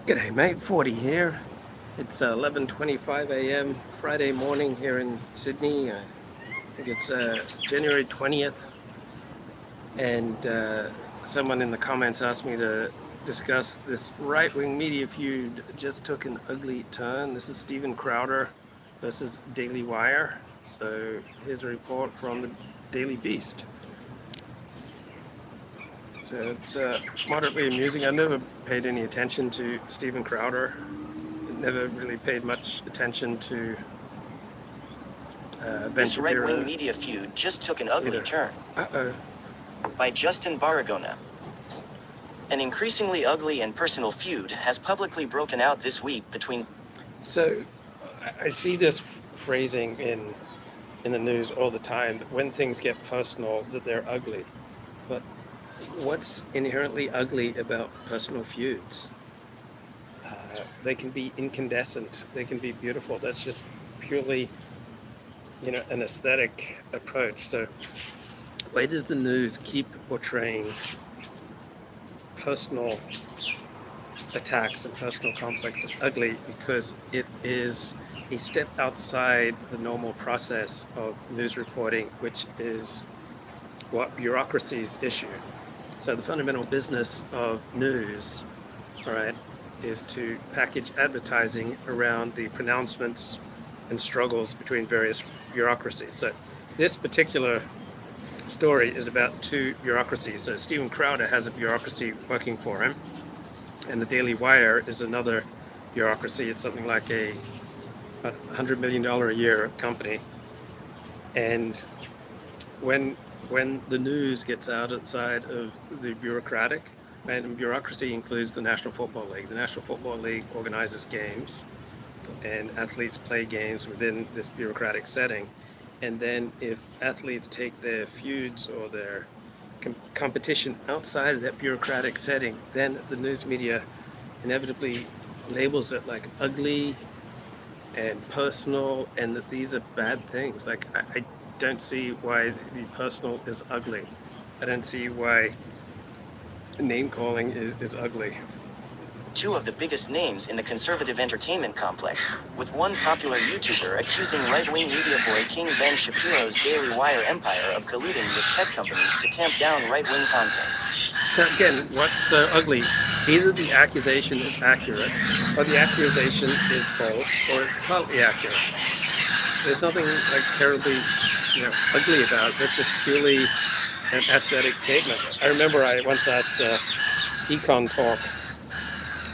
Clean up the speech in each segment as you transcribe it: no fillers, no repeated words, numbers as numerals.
G'day mate, 40 here. It's 11:25 a.m. Friday morning here in Sydney. I think it's January 20th, and someone in the comments asked me to discuss this right-wing media feud just took an ugly turn. This is Steven Crowder versus Daily Wire. So here's a report from the Daily Beast. So it's moderately amusing. I never paid any attention to Steven Crowder. Never really paid much attention to Ben This right-wing Shapiro media feud just took an ugly either. turn. Uh-oh. By Justin Barragona. An increasingly ugly and personal feud has publicly broken out this week between... So I see this phrasing in the news all the time, that when things get personal, that they're ugly. But what's inherently ugly about personal feuds? They can be incandescent. They can be beautiful. That's just purely, an aesthetic approach. So why does the news keep portraying personal attacks and personal conflicts as ugly? Because it is a step outside the normal process of news reporting, which is what bureaucracies issue. So the fundamental business of news, all right, is to package advertising around the pronouncements and struggles between various bureaucracies. So this particular story is about two bureaucracies. So Steven Crowder has a bureaucracy working for him, and the Daily Wire is another bureaucracy. It's something like about $100 million a year company. And when the news gets outside of the bureaucratic, and bureaucracy includes the National Football League. The National Football League organizes games, and athletes play games within this bureaucratic setting. And then if athletes take their feuds or their competition outside of that bureaucratic setting, then the news media inevitably labels it like ugly and personal, and that these are bad things. Like, I don't see why the personal is ugly. I don't see why name calling is ugly. two of the biggest names in the conservative entertainment complex, with one popular YouTuber accusing right-wing media boy King Ben Shapiro's Daily Wire empire of colluding with tech companies to tamp down right-wing content. So again, what's so ugly? Either the accusation is accurate, or the accusation is false, or it's partly accurate. There's nothing like terribly, ugly about it. It's just purely an aesthetic statement. I remember I once asked Econ Talk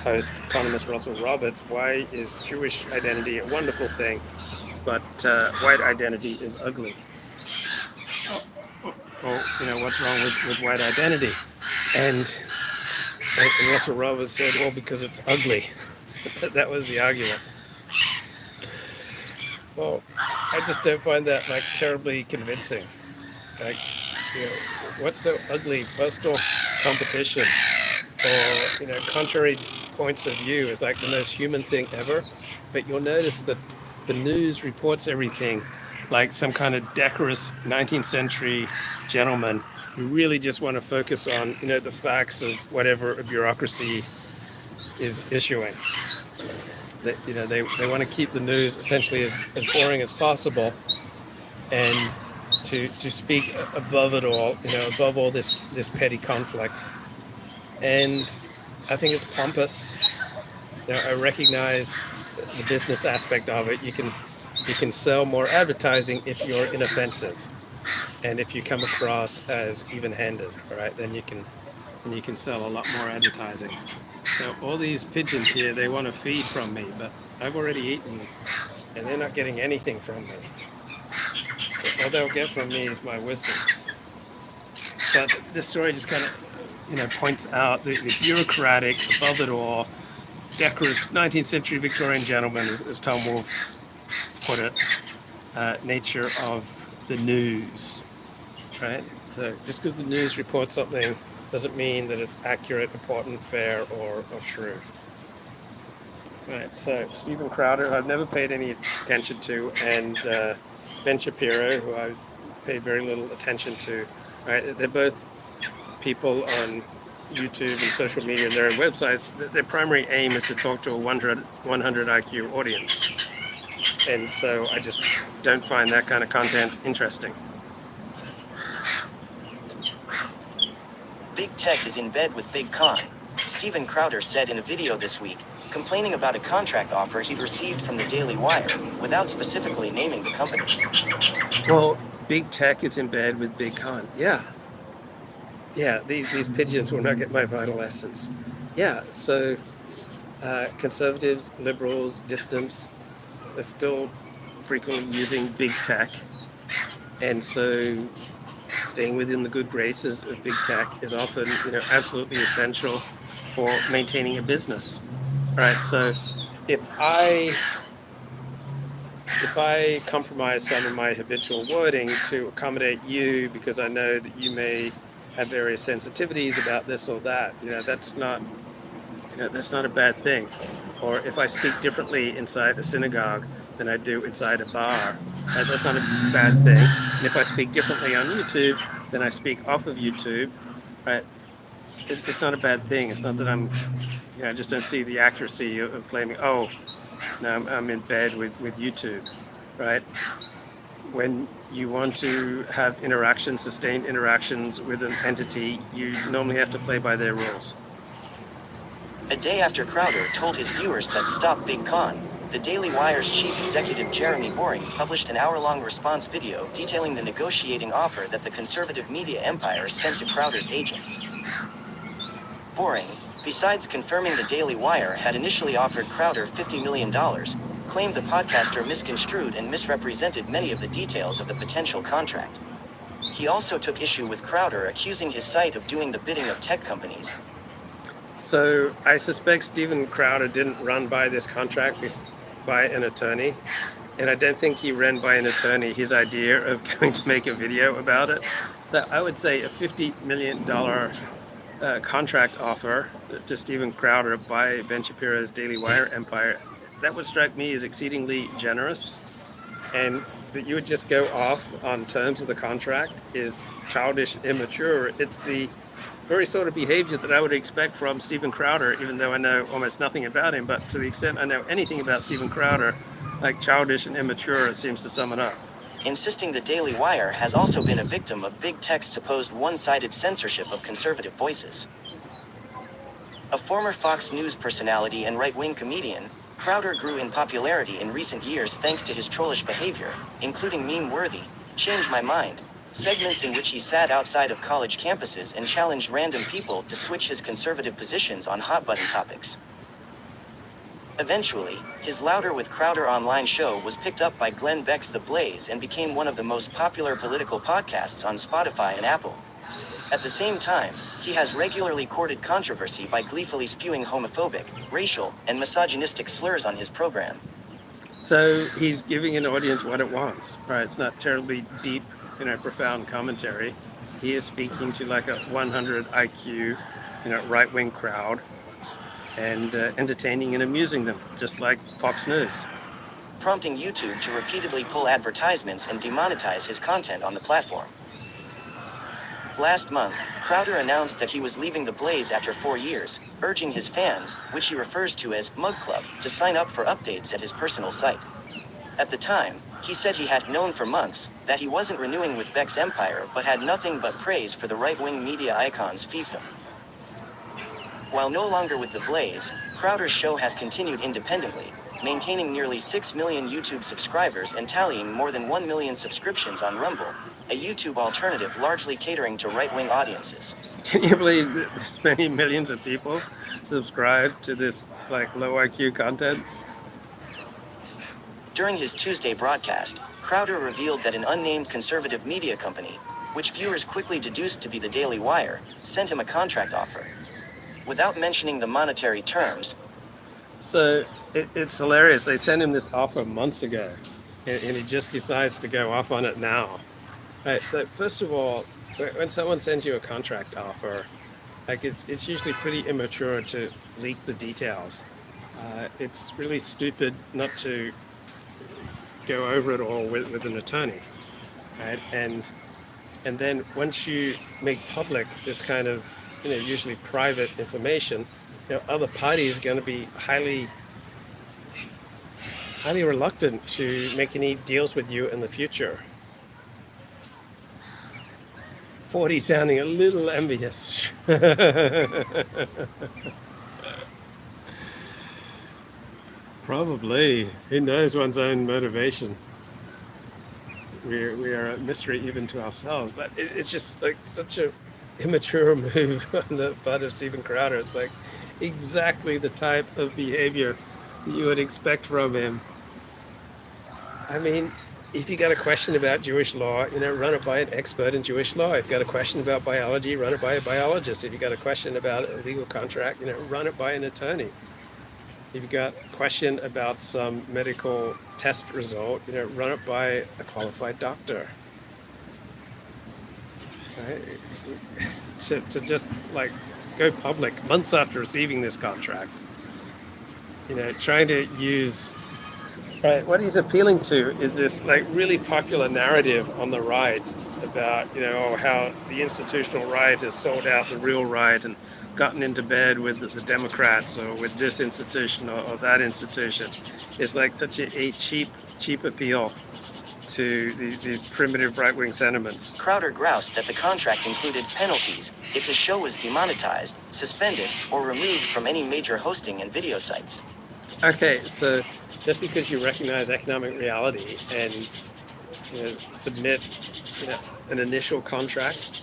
host, economist Russell Roberts, why is Jewish identity a wonderful thing, but white identity is ugly? Or, what's wrong with white identity? And Russell Roberts said, well, because it's ugly. That was the argument. Well, I just don't find that like terribly convincing. Like, what's so ugly? Personal competition or contrary points of view is like the most human thing ever. But you'll notice that the news reports everything like some kind of decorous 19th century gentleman who really just want to focus on the facts of whatever a bureaucracy is issuing. They want to keep the news essentially as boring as possible, and to speak above it all, above all this petty conflict. And I think it's pompous. I recognize the business aspect of it. You can sell more advertising if you're inoffensive, and if you come across as even-handed, all right, then you can sell a lot more advertising. So all these pigeons here, they want to feed from me, but I've already eaten, and they're not getting anything from me. So all they'll get from me is my wisdom. But this story just kind of, points out the bureaucratic, above it all, decorous 19th century Victorian gentleman, as Tom Wolfe put it, nature of the news, right? So just because the news reports something doesn't mean that it's accurate, important, fair, or true. Right, so Steven Crowder, who I've never paid any attention to, and Ben Shapiro, who I paid very little attention to, right? They're both people on YouTube and social media and their own websites, their primary aim is to talk to a 100 IQ audience. And so I just don't find that kind of content interesting. Big Tech is in bed with Big Con, Steven Crowder said in a video this week, complaining about a contract offer he'd received from the Daily Wire, without specifically naming the company. Well, Big Tech is in bed with Big Con. Yeah. Yeah, these pigeons will not get my vital essence. Yeah, so conservatives, liberals, dissidents are still frequently using Big Tech. And so staying within the good graces of Big Tech is often, absolutely essential for maintaining a business. All right, so if I compromise some of my habitual wording to accommodate you because I know that you may have various sensitivities about this or that, that's not a bad thing. Or if I speak differently inside a synagogue than I do inside a bar, that's not a bad thing. And if I speak differently on YouTube than I speak off of YouTube, right, it's not a bad thing. It's not that I just don't see the accuracy of claiming, oh, no, I'm in bed with YouTube, right? When you want to have sustained interactions with an entity, you normally have to play by their rules. A day after Crowder told his viewers to stop Big Con, the Daily Wire's chief executive Jeremy Boring published an hour-long response video detailing the negotiating offer that the conservative media empire sent to Crowder's agent. Boring, besides confirming the Daily Wire had initially offered Crowder $50 million, claimed the podcaster misconstrued and misrepresented many of the details of the potential contract. He also took issue with Crowder accusing his site of doing the bidding of tech companies. So I suspect Steven Crowder didn't run by this contract by an attorney, and I don't think he ran by an attorney his idea of going to make a video about it. So I would say a $50 million contract offer to Steven Crowder by Ben Shapiro's Daily Wire empire, that would strike me as exceedingly generous. And that you would just go off on terms of the contract is childish, immature. It's the very sort of behavior that I would expect from Steven Crowder, even though I know almost nothing about him. But to the extent I know anything about Steven Crowder, like childish and immature seems to sum it up. Insisting the Daily Wire has also been a victim of Big Tech's supposed one-sided censorship of conservative voices. A former Fox News personality and right-wing comedian, Crowder grew in popularity in recent years thanks to his trollish behavior, including meme-worthy, "Change My Mind" segments in which he sat outside of college campuses and challenged random people to switch his conservative positions on hot-button topics. Eventually, his Louder with Crowder online show was picked up by Glenn Beck's The Blaze and became one of the most popular political podcasts on Spotify and Apple. At the same time, he has regularly courted controversy by gleefully spewing homophobic, racial, and misogynistic slurs on his program. So he's giving an audience what it wants, right? It's not terribly deep, profound commentary. He is speaking to like a 100 IQ, right-wing crowd and entertaining and amusing them, just like Fox News. Prompting YouTube to repeatedly pull advertisements and demonetize his content on the platform. Last month, Crowder announced that he was leaving The Blaze after 4 years, urging his fans, which he refers to as Mug Club, to sign up for updates at his personal site. At the time, he said he had known for months that he wasn't renewing with Beck's empire but had nothing but praise for the right-wing media icon's fiefdom. While no longer with The Blaze, Crowder's show has continued independently, maintaining nearly 6 million YouTube subscribers and tallying more than 1 million subscriptions on Rumble, a YouTube alternative largely catering to right-wing audiences. Can you believe that many millions of people subscribe to this low IQ content? During his Tuesday broadcast, Crowder revealed that an unnamed conservative media company, which viewers quickly deduced to be the Daily Wire, sent him a contract offer. Without mentioning the monetary terms. So it's hilarious. They sent him this offer months ago, and he just decides to go off on it now. Right. So first of all, when someone sends you a contract offer, it's usually pretty immature to leak the details. It's really stupid not to go over it all with an attorney, right? And then once you make public this kind of usually private information, other parties are going to be highly reluctant to make any deals with you in the future. 40 sounding a little envious. Probably. Who knows one's own motivation? We are a mystery even to ourselves. But it's just like such a immature move on the part of Steven Crowder. It's like exactly the type of behavior that you would expect from him. I mean, if you got a question about Jewish law, run it by an expert in Jewish law. If you got a question about biology, run it by a biologist. If you got a question about a legal contract, run it by an attorney. If you got a question about some medical test result, run it by a qualified doctor. Right? To just like go public months after receiving this contract, trying to use. Right, what he's appealing to is this like really popular narrative on the right about how the institutional right has sold out the real right and gotten into bed with the Democrats or with this institution or that institution. It's like such a cheap appeal to these primitive right-wing sentiments. Crowder groused that the contract included penalties if his show was demonetized, suspended, or removed from any major hosting and video sites. Okay, so just because you recognize economic reality and submit an initial contract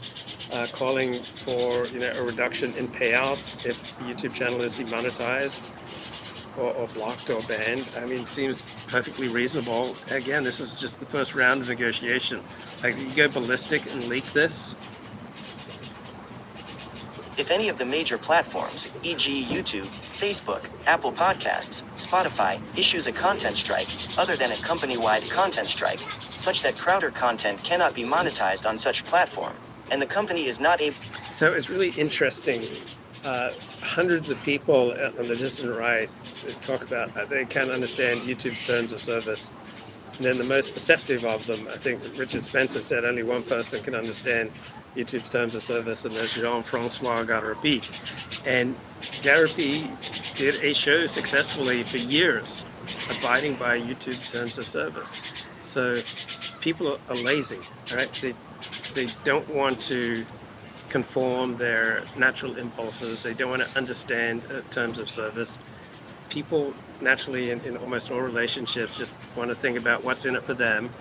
calling for a reduction in payouts if the YouTube channel is demonetized or blocked or banned, I mean, seems perfectly reasonable. Again, this is just the first round of negotiation. Like, you go ballistic and leak this. If any of the major platforms, e.g. YouTube, Facebook, Apple Podcasts, Spotify, issues a content strike, other than a company-wide content strike, such that Crowder content cannot be monetized on such platform, and the company is not able... So it's really interesting. Hundreds of people on the distant right talk about they can't understand YouTube's terms of service. And then the most perceptive of them, I think Richard Spencer said only one person can understand YouTube's terms of service, and that's Jean-Francois Garapi. And Garapi did a show successfully for years, abiding by YouTube's terms of service. So people are lazy, right? They don't want to conform their natural impulses. They don't want to understand terms of service. People naturally in almost all relationships just want to think about what's in it for them,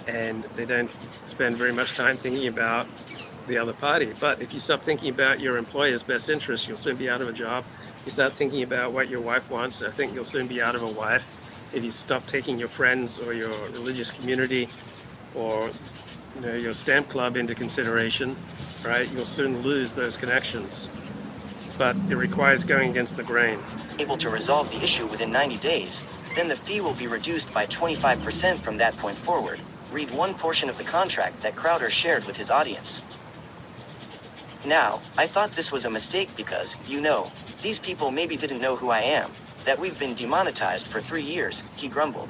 and they don't spend very much time thinking about the other party. But if you stop thinking about your employer's best interest, you'll soon be out of a job. You start thinking about what your wife wants, I think you'll soon be out of a wife. If you stop taking your friends or your religious community or your stamp club into consideration, right, you'll soon lose those connections. But it requires going against the grain. Able to resolve the issue within 90 days, then the fee will be reduced by 25% from that point forward. Read one portion of the contract that Crowder shared with his audience. Now, I thought this was a mistake because, these people maybe didn't know who I am, that we've been demonetized for 3 years, he grumbled.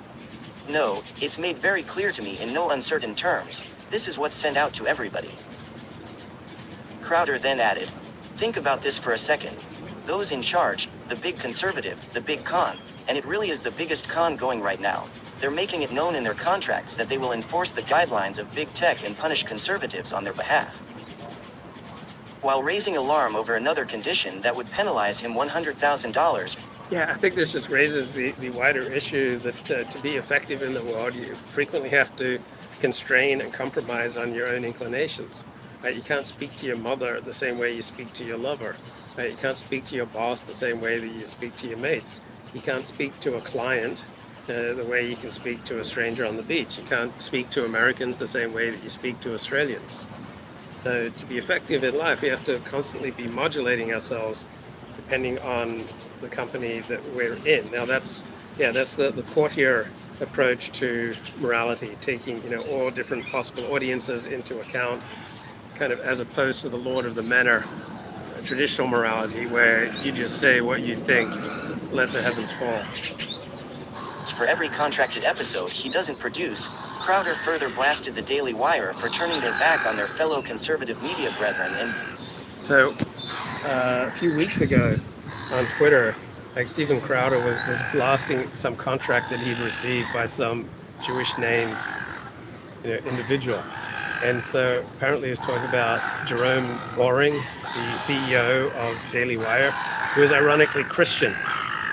No, it's made very clear to me in no uncertain terms. This is what's sent out to everybody. Crowder then added, think about this for a second. Those in charge, the big conservative, the big con, and it really is the biggest con going right now. They're making it known in their contracts that they will enforce the guidelines of big tech and punish conservatives on their behalf, while raising alarm over another condition that would penalize him $100,000. Yeah, I think this just raises the wider issue that to be effective in the world, you frequently have to constrain and compromise on your own inclinations. Right? You can't speak to your mother the same way you speak to your lover. Right? You can't speak to your boss the same way that you speak to your mates. You can't speak to a client the way you can speak to a stranger on the beach. You can't speak to Americans the same way that you speak to Australians. So to be effective in life, we have to constantly be modulating ourselves depending on the company that we're in. Now that's the courtier approach to morality, taking all different possible audiences into account, kind of as opposed to the Lord of the Manor traditional morality where you just say what you think, let the heavens fall. For every contracted episode he doesn't produce, Crowder further blasted the Daily Wire for turning their back on their fellow conservative media brethren and So a few weeks ago on Twitter, like Steven Crowder was blasting some contract that he'd received by some Jewish named individual. And so apparently he was talking about Jerome Boring, the CEO of Daily Wire, who is ironically Christian,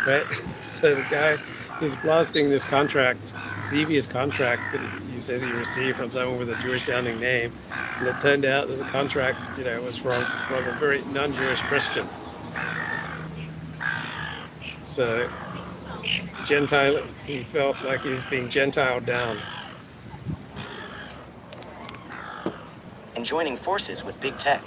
right? So the guy is blasting this contract, devious contract that he says he received from someone with a Jewish sounding name. And it turned out that the contract, was from a very non-Jewish Christian. So Gentile, he felt like he was being Gentiled down. And joining forces with big tech.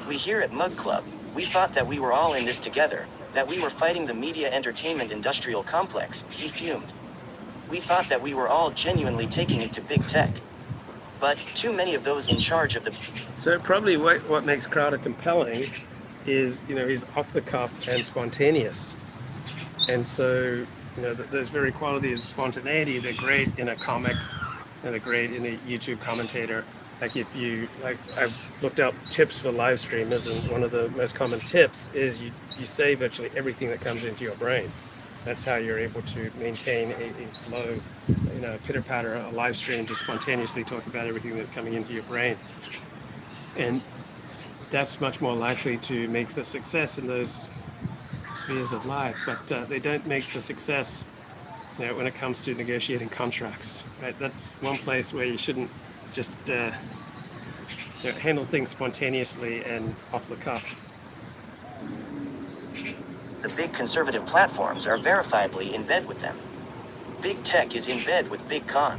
We here at Mug Club, we thought that we were all in this together, that we were fighting the media entertainment industrial complex, he fumed. We thought that we were all genuinely taking it to big tech. But too many of those in charge of the... So probably what makes Crowder compelling is, he's off the cuff and spontaneous. And so, those very qualities of spontaneity, they're great in a comic and they're great in a YouTube commentator. I've looked up tips for live streamers, and one of the most common tips is you say virtually everything that comes into your brain. That's how you're able to maintain a flow, pitter patter, a live stream, just spontaneously talk about everything that's coming into your brain. And that's much more likely to make for success in those spheres of life, but they don't make for success, when it comes to negotiating contracts, right? That's one place where you shouldn't just handle things spontaneously and off the cuff. The big conservative platforms are verifiably in bed with them. Big tech is in bed with big con.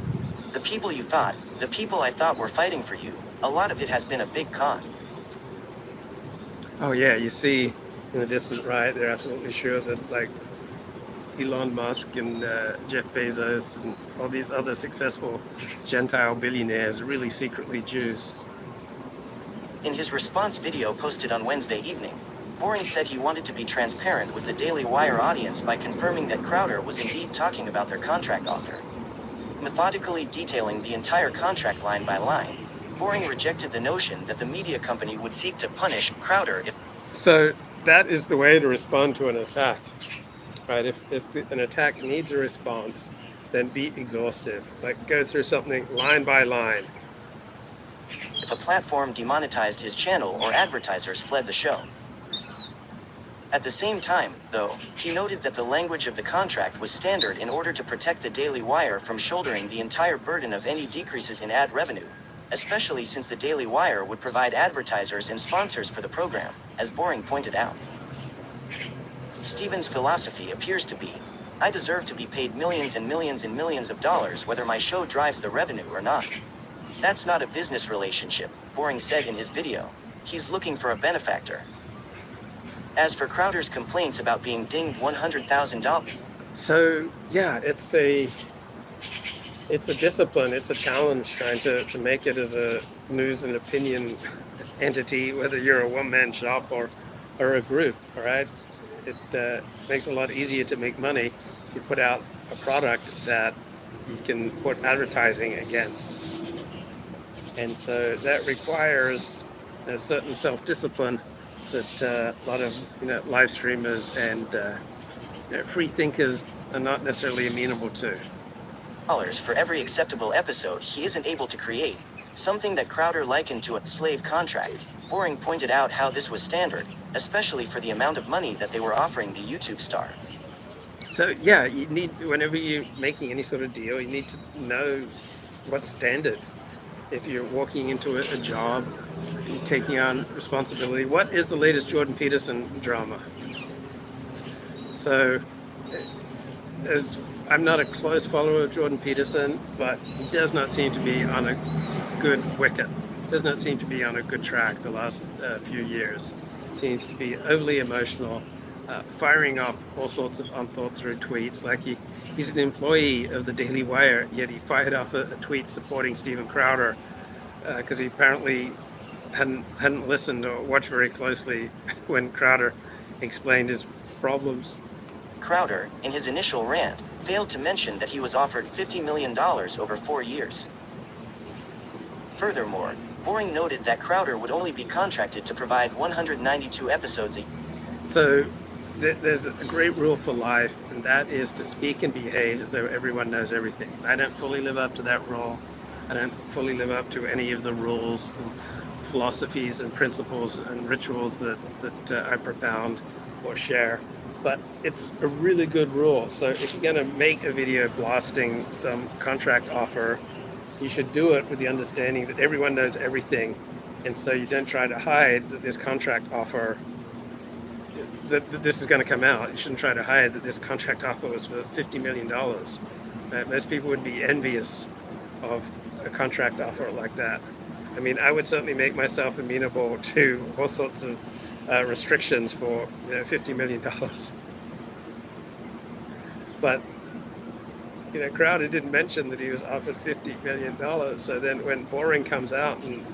The people I thought were fighting for you, a lot of it has been a big con. Oh yeah, you see in the distant right, they're absolutely sure that like Elon Musk and Jeff Bezos and all these other successful Gentile billionaires are really secretly Jews. In his response video posted on Wednesday evening, Boring said he wanted to be transparent with the Daily Wire audience by confirming that Crowder was indeed talking about their contract offer. Methodically detailing the entire contract line by line, Boring rejected the notion that the media company would seek to punish Crowder if... So that is the way to respond to an attack, right? If an attack needs a response, then be exhaustive. Like go through something line by line. If a platform demonetized his channel or advertisers fled the show. At the same time, though, he noted that the language of the contract was standard in order to protect the Daily Wire from shouldering the entire burden of any decreases in ad revenue, especially since the Daily Wire would provide advertisers and sponsors for the program, as Boring pointed out. Steven's philosophy appears to be, I deserve to be paid millions and millions and millions of dollars whether my show drives the revenue or not. That's not a business relationship, Boring said in his video. He's looking for a benefactor. As for Crowder's complaints about being dinged $100,000... So, yeah, it's a discipline, it's a challenge trying to make it as a news and opinion entity, whether you're a one-man shop or a group, all right? It makes it a lot easier to make money. You put out a product that you can put advertising against. And so that requires a certain self-discipline that a lot of live streamers and free thinkers are not necessarily amenable to. For every acceptable episode he isn't able to create, something that Crowder likened to a slave contract. Boring pointed out how this was standard, especially for the amount of money that they were offering the YouTube star. So yeah, you need, whenever you're making any sort of deal, you need to know what's standard. If you're walking into a job, you're taking on responsibility. What is the latest Jordan Peterson drama? So, I'm not a close follower of Jordan Peterson, but he does not seem to be on a good wicket. Does not seem to be on a good track the last few years. Seems to be overly emotional, firing off all sorts of unthought-through tweets. Like he's an employee of the Daily Wire, yet he fired off a tweet supporting Steven Crowder because he apparently hadn't listened or watched very closely when Crowder explained his problems. Crowder, in his initial rant, failed to mention that he was offered $50 million over 4 years. Furthermore, Boring noted that Crowder would only be contracted to provide 192 episodes a year. So there's a great rule for life, and that is to speak and behave as though everyone knows everything. I don't fully live up to that rule. I don't fully live up to any of the rules and philosophies and principles and rituals that I propound or share. But it's a really good rule. So if you're going to make a video blasting some contract offer, you should do it with the understanding that everyone knows everything. And so you don't try to hide that this contract offer, that this is going to come out. You shouldn't try to hide that this contract offer was for $50 million. Most people would be envious of a contract offer like that. I mean, I would certainly make myself amenable to all sorts of restrictions for $50 million. But Crowder didn't mention that he was offered $50 million. So then when Boring comes out and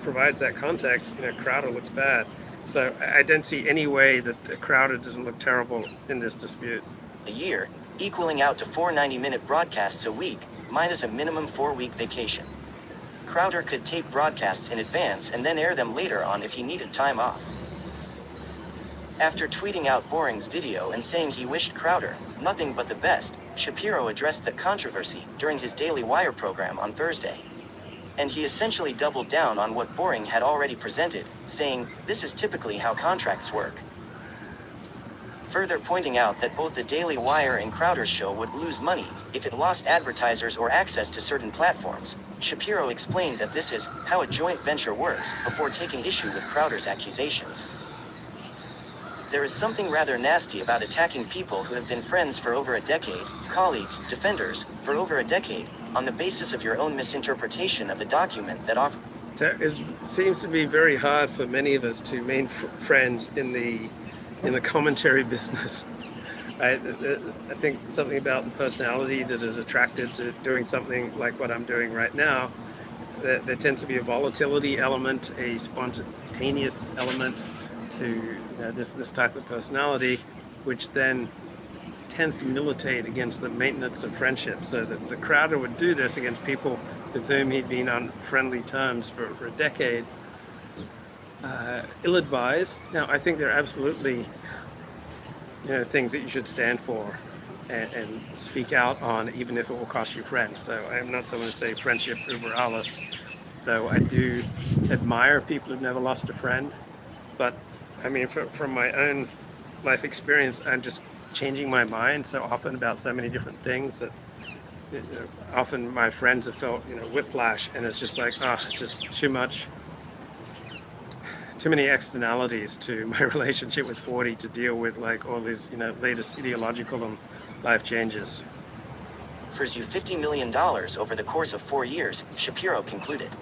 provides that context, Crowder looks bad. So I don't see any way that Crowder doesn't look terrible in this dispute. A year, equaling out to 4 90-minute broadcasts a week, minus a minimum 4-week vacation. Crowder could tape broadcasts in advance and then air them later on if he needed time off. After tweeting out Boring's video and saying he wished Crowder nothing but the best, Shapiro addressed the controversy during his Daily Wire program on Thursday. And he essentially doubled down on what Boring had already presented, saying, "This is typically how contracts work." Further pointing out that both the Daily Wire and Crowder's show would lose money if it lost advertisers or access to certain platforms, Shapiro explained that this is how a joint venture works before taking issue with Crowder's accusations. "There is something rather nasty about attacking people who have been friends for over a decade, colleagues, defenders, for over a decade, on the basis of your own misinterpretation of a document that offers." It seems to be very hard for many of us to remain friends in the commentary business. I think something about the personality that is attracted to doing something like what I'm doing right now. There tends to be a volatility element, a spontaneous element to this type of personality, which then tends to militate against the maintenance of friendship. So that the Crowder would do this against people with whom he'd been on friendly terms for a decade. Ill-advised. Now, I think there are absolutely things that you should stand for and speak out on, even if it will cost you friends. So I'm not someone to say friendship uber alles, though I do admire people who've never lost a friend. But I mean, from my own life experience, I'm just changing my mind so often about so many different things that often my friends have felt whiplash, and it's just like, it's just too many externalities to my relationship with 40 to deal with, like all these latest ideological and life changes. "Offers you $50 million over the course of 4 years," Shapiro concluded.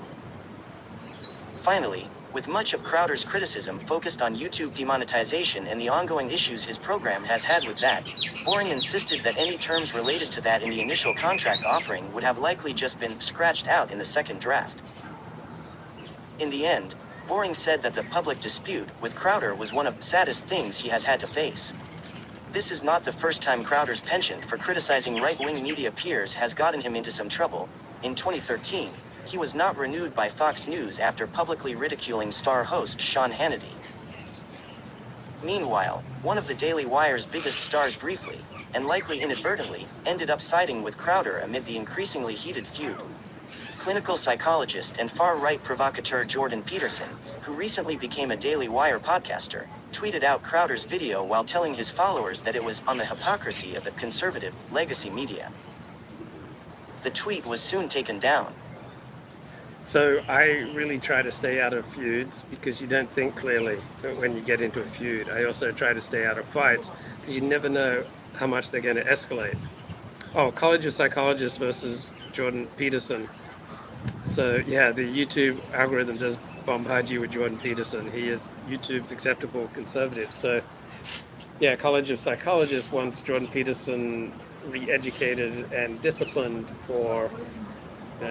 Finally, with much of Crowder's criticism focused on YouTube demonetization and the ongoing issues his program has had with that, Boring insisted that any terms related to that in the initial contract offering would have likely just been scratched out in the second draft. In the end, Boring said that the public dispute with Crowder was one of the saddest things he has had to face. This is not the first time Crowder's penchant for criticizing right-wing media peers has gotten him into some trouble. In 2013, he was not renewed by Fox News after publicly ridiculing star host Sean Hannity. Meanwhile, one of the Daily Wire's biggest stars briefly, and likely inadvertently, ended up siding with Crowder amid the increasingly heated feud. Clinical psychologist and far-right provocateur Jordan Peterson, who recently became a Daily Wire podcaster, tweeted out Crowder's video while telling his followers that it was on the hypocrisy of the conservative, legacy media. The tweet was soon taken down. So I really try to stay out of feuds because you don't think clearly when you get into a feud. I also try to stay out of fights because you never know how much they're going to escalate. College of Psychologists versus Jordan Peterson. So yeah, the YouTube algorithm does bombard you with Jordan Peterson. He is YouTube's acceptable conservative. So yeah, College of Psychologists wants Jordan Peterson re-educated and disciplined for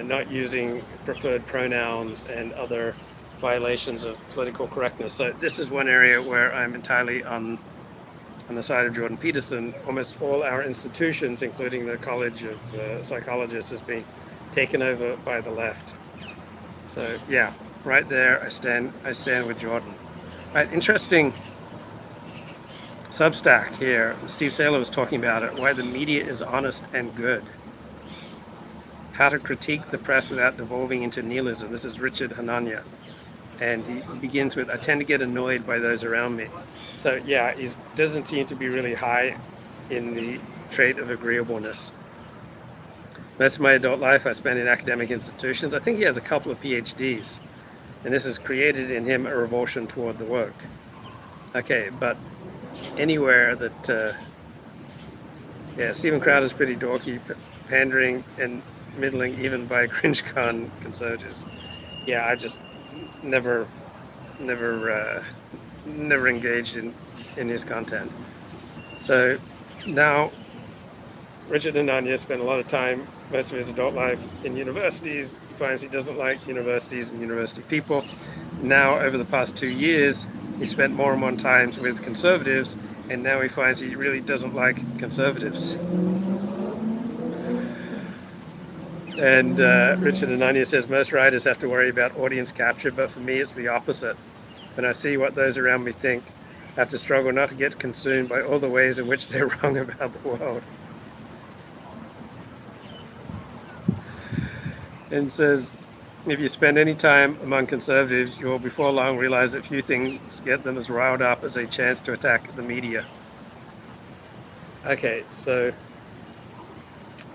not using preferred pronouns and other violations of political correctness. So this is one area where I'm entirely on the side of Jordan Peterson. Almost all our institutions, including the College of Psychologists, is being taken over by the left. So yeah, right there, I stand with Jordan. Right, interesting Substack here. Steve Saylor was talking about it, why the media is honest and good. How to critique the press without devolving into nihilism. This is Richard Hanania. And he begins with, I tend to get annoyed by those around me. So yeah, he doesn't seem to be really high in the trait of agreeableness. Most of my adult life I spent in academic institutions. I think he has a couple of PhDs. And this has created in him a revulsion toward the woke. Okay, but anywhere that, yeah, Stephen Crowder's pretty dorky, pandering and middling even by cringe-con conservatives. Yeah, I just never engaged in his content. So now Richard Anania spent a lot of time, most of his adult life, in universities. He finds he doesn't like universities and university people. Now, over the past 2 years, he spent more and more times with conservatives, and now he finds he really doesn't like conservatives. And Richard Anania says, most writers have to worry about audience capture, but for me it's the opposite. When I see what those around me think, I have to struggle not to get consumed by all the ways in which they're wrong about the world. And says, if you spend any time among conservatives, you will before long realize that few things get them as riled up as a chance to attack the media. Okay, so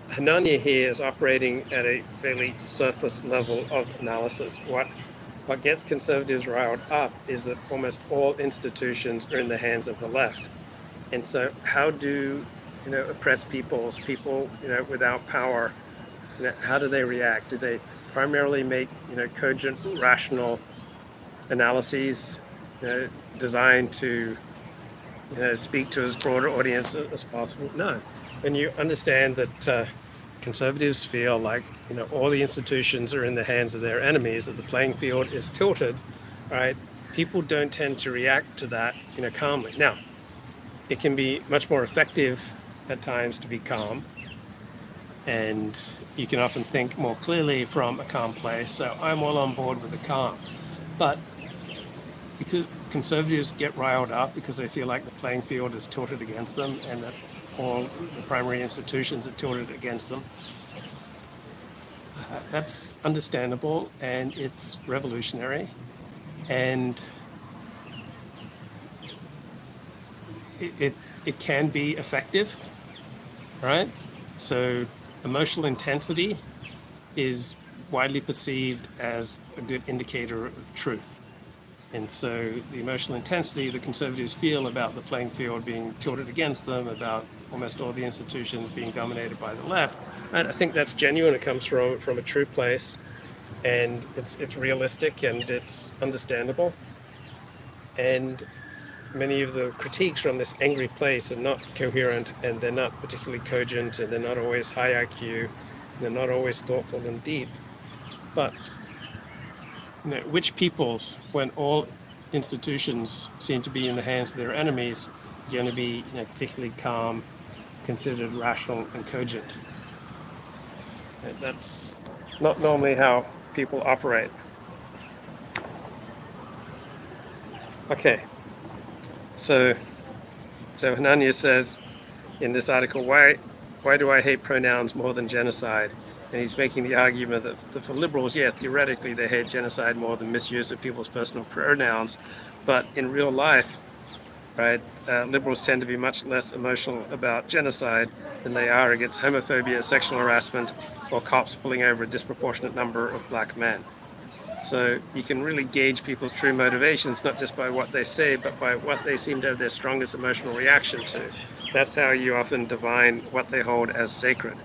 Hanania here is operating at a fairly surface level of analysis. What gets conservatives riled up is that almost all institutions are in the hands of the left. And so how do, oppressed people without power, how do they react? Do they primarily make, cogent, rational analyses, designed to, speak to as broad an audience as possible? No. When you understand that conservatives feel like, all the institutions are in the hands of their enemies, that the playing field is tilted, right? People don't tend to react to that, calmly. Now, it can be much more effective at times to be calm, and you can often think more clearly from a calm place. So I'm all on board with the calm. But because conservatives get riled up because they feel like the playing field is tilted against them and that all the primary institutions are tilted against them, that's understandable, and it's revolutionary, and it can be effective, right? So emotional intensity is widely perceived as a good indicator of truth. And so the emotional intensity the conservatives feel about the playing field being tilted against them, about almost all the institutions being dominated by the left, and I think that's genuine. It comes from a true place, and it's realistic and it's understandable. And many of the critiques from this angry place are not coherent, and they're not particularly cogent, and they're not always high IQ, and they're not always thoughtful and deep. But which peoples, when all institutions seem to be in the hands of their enemies, are going to be particularly calm, considered, rational, and cogent? And that's not normally how people operate. Okay, so Hanania says in this article, why do I hate pronouns more than genocide? And he's making the argument that for liberals, yeah, theoretically they hate genocide more than misuse of people's personal pronouns, but in real life, right, liberals tend to be much less emotional about genocide than they are against homophobia, sexual harassment, or cops pulling over a disproportionate number of black men. So you can really gauge people's true motivations, not just by what they say, but by what they seem to have their strongest emotional reaction to. That's how you often divine what they hold as sacred.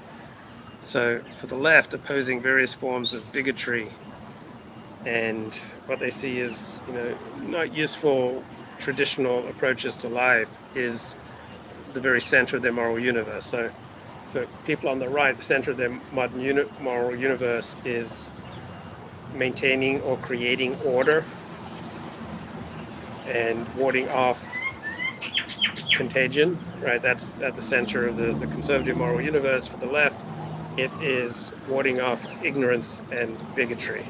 So for the left, opposing various forms of bigotry and what they see as, not useful traditional approaches to life is the very center of their moral universe. So for people on the right, the center of their modern moral universe is maintaining or creating order and warding off contagion, right? That's at the center of the conservative moral universe. For the left, it is warding off ignorance and bigotry.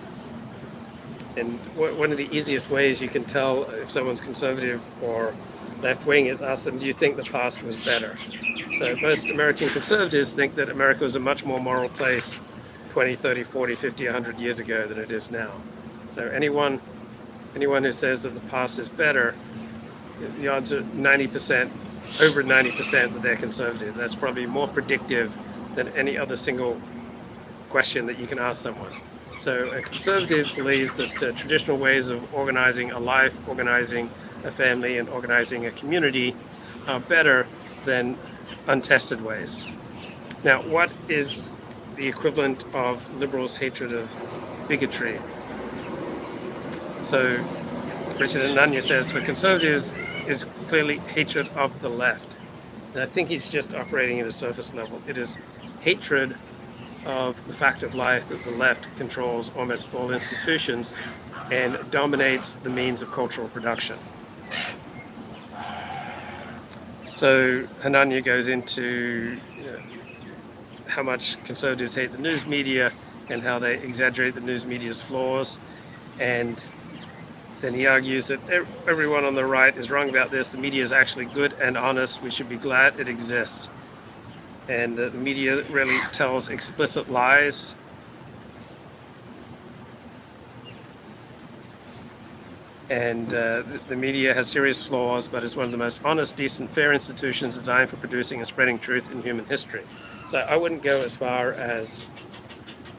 And one of the easiest ways you can tell if someone's conservative or left-wing is ask them, do you think the past was better? So most American conservatives think that America was a much more moral place 20, 30, 40, 50, 100 years ago than it is now. So anyone who says that the past is better, the odds are 90%, over 90% that they're conservative. That's probably more predictive than any other single question that you can ask someone. So a conservative believes that traditional ways of organizing a life, organizing a family, and organizing a community are better than untested ways. Now, what is the equivalent of liberals' hatred of bigotry? So Richard Ananya says, for conservatives is clearly hatred of the left. And I think he's just operating at a surface level. It is hatred of the fact of life that the left controls almost all institutions and dominates the means of cultural production. So Hanania goes into how much conservatives hate the news media and how they exaggerate the news media's flaws. And then he argues that everyone on the right is wrong about this. The media is actually good and honest. We should be glad it exists. And the media really tells explicit lies. And the media has serious flaws, but is one of the most honest, decent, fair institutions designed for producing and spreading truth in human history. So I wouldn't go as far as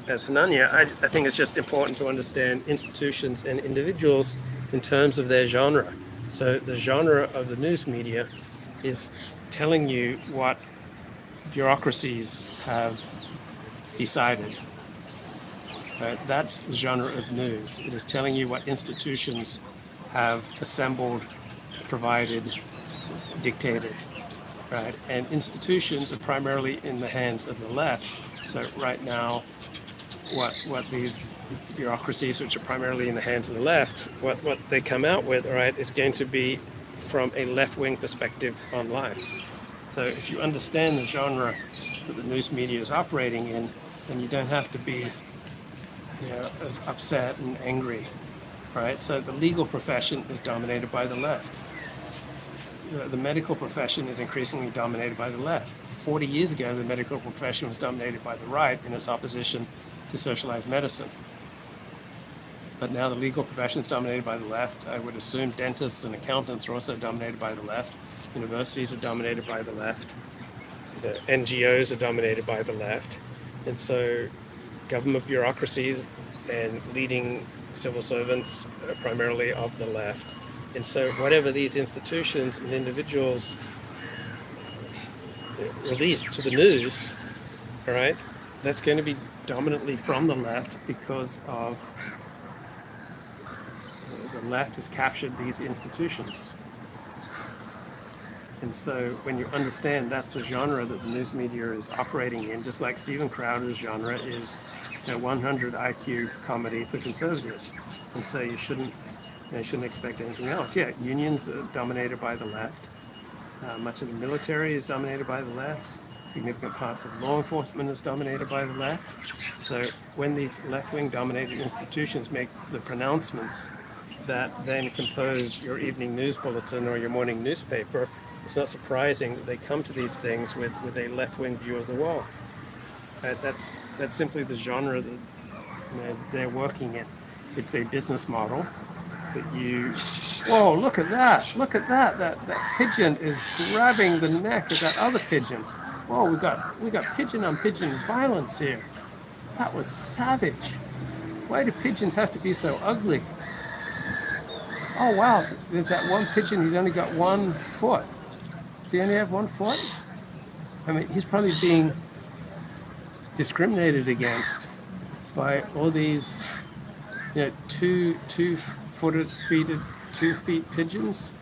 Hanania. I think it's just important to understand institutions and individuals in terms of their genre. So the genre of the news media is telling you what bureaucracies have decided. Right? That's the genre of news. It is telling you what institutions have assembled, provided, dictated. Right? And institutions are primarily in the hands of the left. So right now, what these bureaucracies, which are primarily in the hands of the left, what they come out with, all right, is going to be from a left-wing perspective on life. So if you understand the genre that the news media is operating in, then you don't have to be as upset and angry, right? So the legal profession is dominated by the left. The medical profession is increasingly dominated by the left. 40 years ago, the medical profession was dominated by the right in its opposition to socialized medicine. But now the legal profession is dominated by the left. I would assume dentists and accountants are also dominated by the left. Universities are dominated by the left. The NGOs are dominated by the left. And so government bureaucracies and leading civil servants are primarily of the left. And so whatever these institutions and individuals release to the news, all right, that's going to be dominantly from the left because of the left has captured these institutions. And so when you understand that's the genre that the news media is operating in, just like Steven Crowder's genre is 100 IQ comedy for conservatives. And so you shouldn't expect anything else. Yeah, unions are dominated by the left. Much of the military is dominated by the left. Significant parts of law enforcement is dominated by the left. So when these left-wing dominated institutions make the pronouncements that then compose your evening news bulletin or your morning newspaper, it's not surprising that they come to these things with a left-wing view of the world. That's simply the genre that they're working in. It's a business model that you... Whoa, look at that! Look at that! That pigeon is grabbing the neck of that other pigeon. Whoa, we got pigeon on pigeon violence here. That was savage. Why do pigeons have to be so ugly? Oh wow, there's that one pigeon, he's only got 1 foot. Does he only have 1 foot? I mean, he's probably being discriminated against by all these 2 feet pigeons.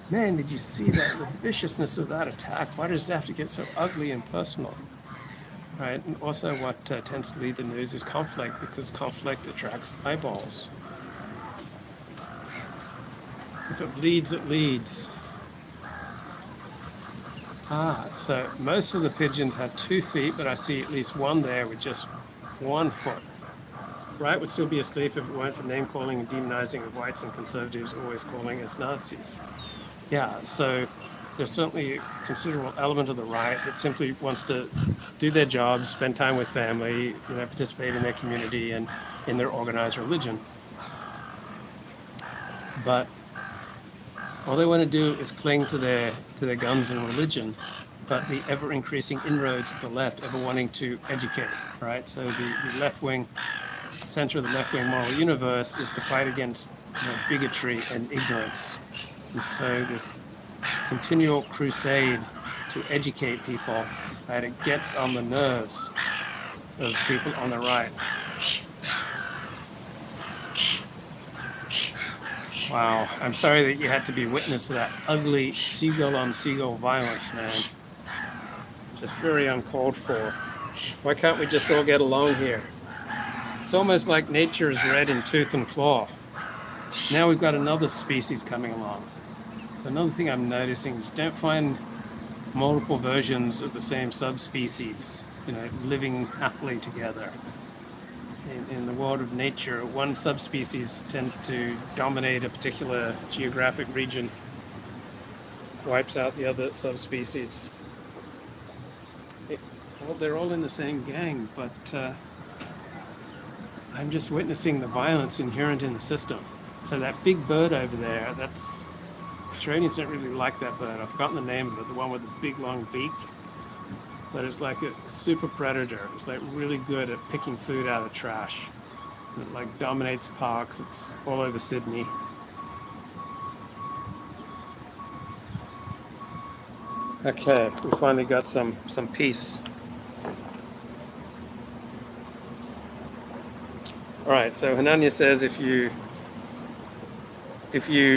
Man, did you see that, the viciousness of that attack? Why does it have to get so ugly and personal? Right? And also what tends to lead the news is conflict, because conflict attracts eyeballs. If it bleeds, it leads. So most of the pigeons have 2 feet, but I see at least one there with just 1 foot. right would still be asleep if it weren't for name calling and demonizing of whites and conservatives always calling us Nazis. Yeah, so there's certainly a considerable element of the right that simply wants to do their jobs, spend time with family, participate in their community and in their organized religion. But all they want to do is cling to their guns and religion. But the ever-increasing inroads of the left, ever wanting to educate, right? So the left-wing, center of the left-wing moral universe is to fight against bigotry and ignorance. And so this continual crusade to educate people, right, it gets on the nerves of people on the right. Wow, I'm sorry that you had to be witness to that ugly seagull on seagull violence, man. Just very uncalled for. Why can't we just all get along here? It's almost like nature is red in tooth and claw. Now we've got another species coming along. So another thing I'm noticing is you don't find multiple versions of the same subspecies, living happily together. In the world of nature, one subspecies tends to dominate a particular geographic region, wipes out the other subspecies. Well, they're all in the same gang, but I'm just witnessing the violence inherent in the system. So that big bird over there, Australians don't really like that bird. I've forgotten the name of it, the one with the big long beak. But it's like a super predator. It's like really good at picking food out of trash. It like dominates parks. It's all over Sydney. Okay, we finally got some peace. All right, so Hanania says if you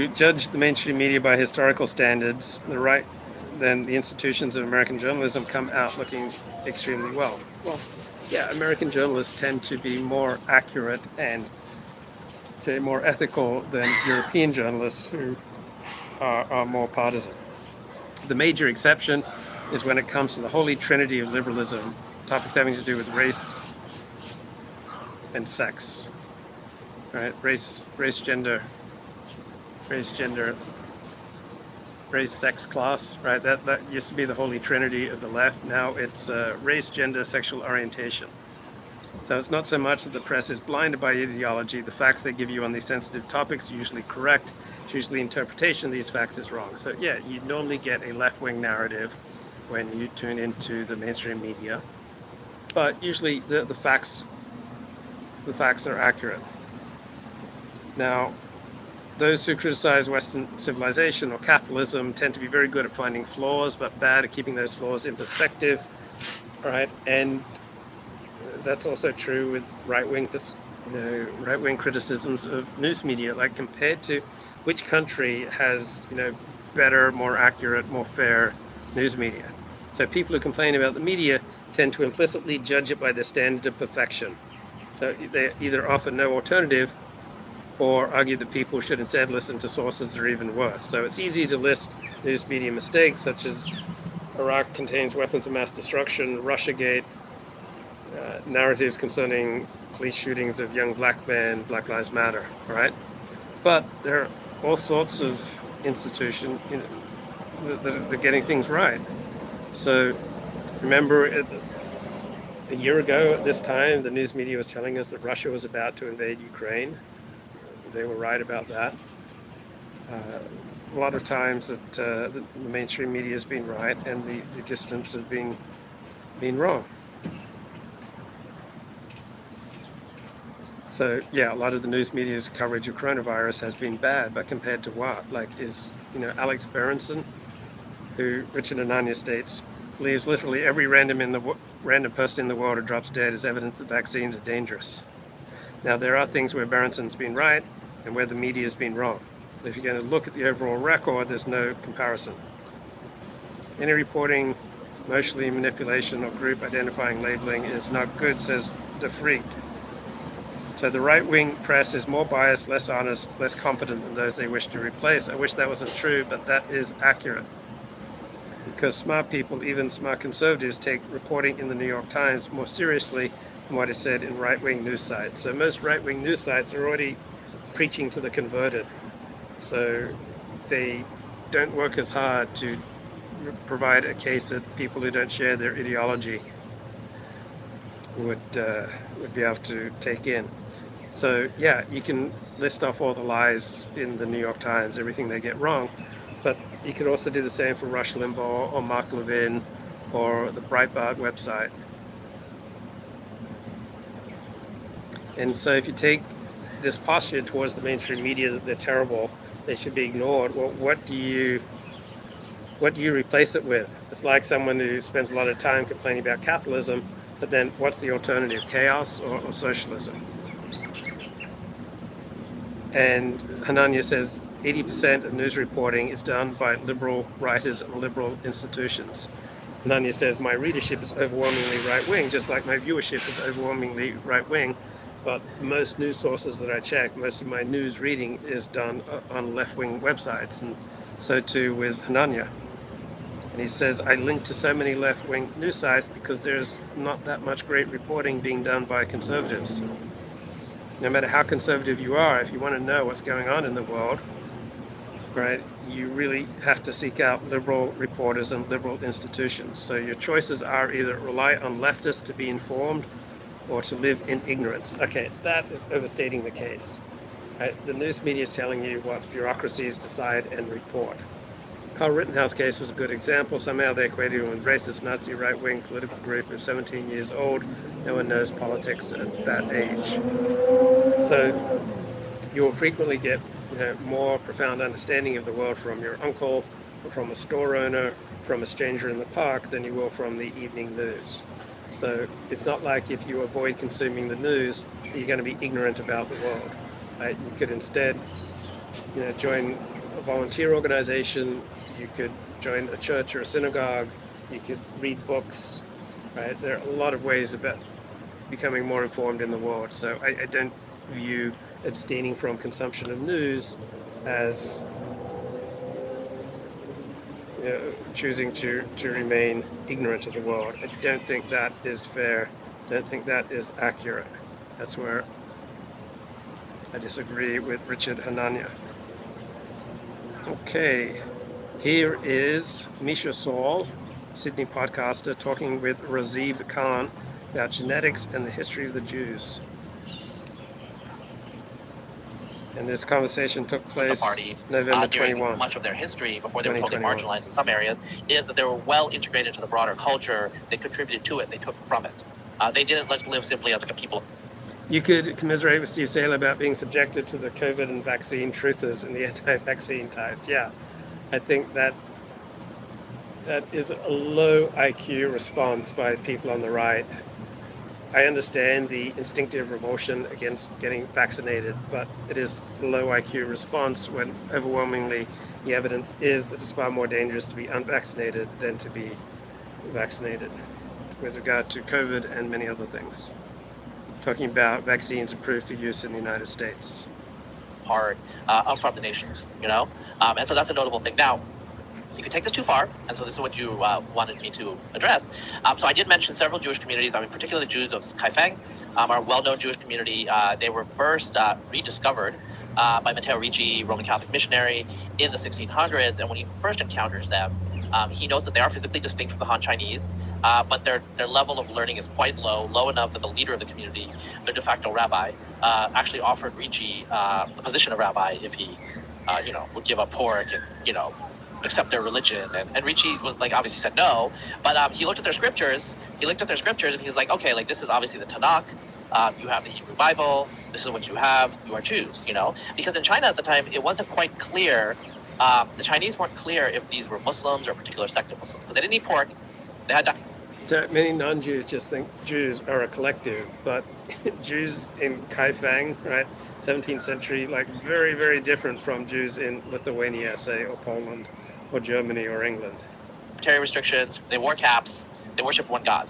judge the mainstream media by historical standards, then the institutions of American journalism come out looking extremely well. Well, yeah, American journalists tend to be more accurate and more ethical than European journalists who are more partisan. The major exception is when it comes to the holy trinity of liberalism, topics having to do with race and sex, right? Race, gender, race, sex, class, right? That used to be the holy trinity of the left. Now it's race, gender, sexual orientation. So it's not so much that the press is blinded by ideology. The facts they give you on these sensitive topics are usually correct. It's usually interpretation of these facts is wrong. So yeah, you normally get a left-wing narrative when you tune into the mainstream media. But usually the facts are accurate. Now, those who criticize Western civilization or capitalism tend to be very good at finding flaws, but bad at keeping those flaws in perspective, right? And that's also true with right-wing criticisms of news media. Like compared to which country has better, more accurate, more fair news media. So people who complain about the media tend to implicitly judge it by the standard of perfection. So they either offer no alternative or argue that people should instead listen to sources that are even worse. So it's easy to list news media mistakes such as Iraq contains weapons of mass destruction, Russiagate, narratives concerning police shootings of young black men, Black Lives Matter, right? But there are all sorts of institutions that are getting things right. So remember, a year ago at this time, the news media was telling us that Russia was about to invade Ukraine. They were right about that. A lot of times that the mainstream media has been right and the distance has been wrong. So yeah, a lot of the news media's coverage of coronavirus has been bad, but compared to what? Like is, Alex Berenson, who Richard Anania states, believes literally every random person in the world who drops dead is evidence that vaccines are dangerous. Now there are things where Berenson's been right and where the media's been wrong. But if you're going to look at the overall record, there's no comparison. Any reporting, emotionally manipulation or group identifying labeling is not good, says De Freak. So the right-wing press is more biased, less honest, less competent than those they wish to replace. I wish that wasn't true, but that is accurate. Because smart people, even smart conservatives, take reporting in the New York Times more seriously what is said in right-wing news sites. So most right-wing news sites are already preaching to the converted. So they don't work as hard to provide a case that people who don't share their ideology would be able to take in. So yeah, you can list off all the lies in the New York Times, everything they get wrong, but you could also do the same for Rush Limbaugh or Mark Levin or the Breitbart website. And so if you take this posture towards the mainstream media that they're terrible, they should be ignored, well, what do you replace it with? It's like someone who spends a lot of time complaining about capitalism, but then what's the alternative, chaos or socialism? And Hanania says 80% of news reporting is done by liberal writers and liberal institutions. Hanania says my readership is overwhelmingly right-wing, just like my viewership is overwhelmingly right-wing, but most news sources that I check, most of my news reading is done on left-wing websites, and so too with Hanania. And he says, I link to so many left-wing news sites because there's not that much great reporting being done by conservatives. No matter how conservative you are, if you want to know what's going on in the world, right, you really have to seek out liberal reporters and liberal institutions. So your choices are either rely on leftists to be informed or to live in ignorance. Okay, that is overstating the case. Right? The news media is telling you what bureaucracies decide and report. Carl Rittenhouse case was a good example. Somehow they equated him with racist Nazi right-wing political group who's 17 years old. No one knows politics at that age. So you'll frequently get more profound understanding of the world from your uncle, or from a store owner, from a stranger in the park than you will from the evening news. So it's not like if you avoid consuming the news, you're going to be ignorant about the world. Right? You could instead join a volunteer organization, you could join a church or a synagogue, you could read books, right? There are a lot of ways about becoming more informed in the world. So I don't view abstaining from consumption of news as choosing to remain ignorant of the world. I don't think that is fair. I don't think that is accurate. That's where I disagree with Richard Hanania. Okay, here is Misha Saul, Sydney podcaster, talking with Razib Khan about genetics and the history of the Jews. And this conversation took place November 21. During much of their history, before they were totally marginalized in some areas, is that they were well integrated into the broader culture. They contributed to it. They took from it. They didn't live simply as like a people. You could commiserate with Steve Saylor about being subjected to the COVID and vaccine truthers and the anti-vaccine types. Yeah, I think that is a low IQ response by people on the right. I understand the instinctive revulsion against getting vaccinated, but it is a low IQ response when overwhelmingly the evidence is that it's far more dangerous to be unvaccinated than to be vaccinated with regard to COVID and many other things. Talking about vaccines approved for use in the United States. Part from the nations, and so that's a notable thing. Now, you could take this too far, and so this is what you wanted me to address. So I did mention several Jewish communities, particularly the Jews of Kaifeng, are a well-known Jewish community. They were first rediscovered by Matteo Ricci, Roman Catholic missionary, in the 1600s, and when he first encounters them, he knows that they are physically distinct from the Han Chinese, but their level of learning is quite low enough that the leader of the community, their de facto rabbi, actually offered Ricci the position of rabbi if he, would give up pork and, accept their religion. And Ricci was obviously said no, but he looked at their scriptures. And he's like, okay, this is obviously the Tanakh. You have the Hebrew Bible. This is what you have. You are Jews, because in China at the time, it wasn't quite clear. The Chinese weren't clear if these were Muslims or a particular sect of Muslims, because they didn't eat pork. They had many non-Jews just think Jews are a collective, but Jews in Kaifeng, right, 17th century, very, very different from Jews in Lithuania, say, or Poland, or Germany, or England. Dietary restrictions. They wore caps. They worship one God.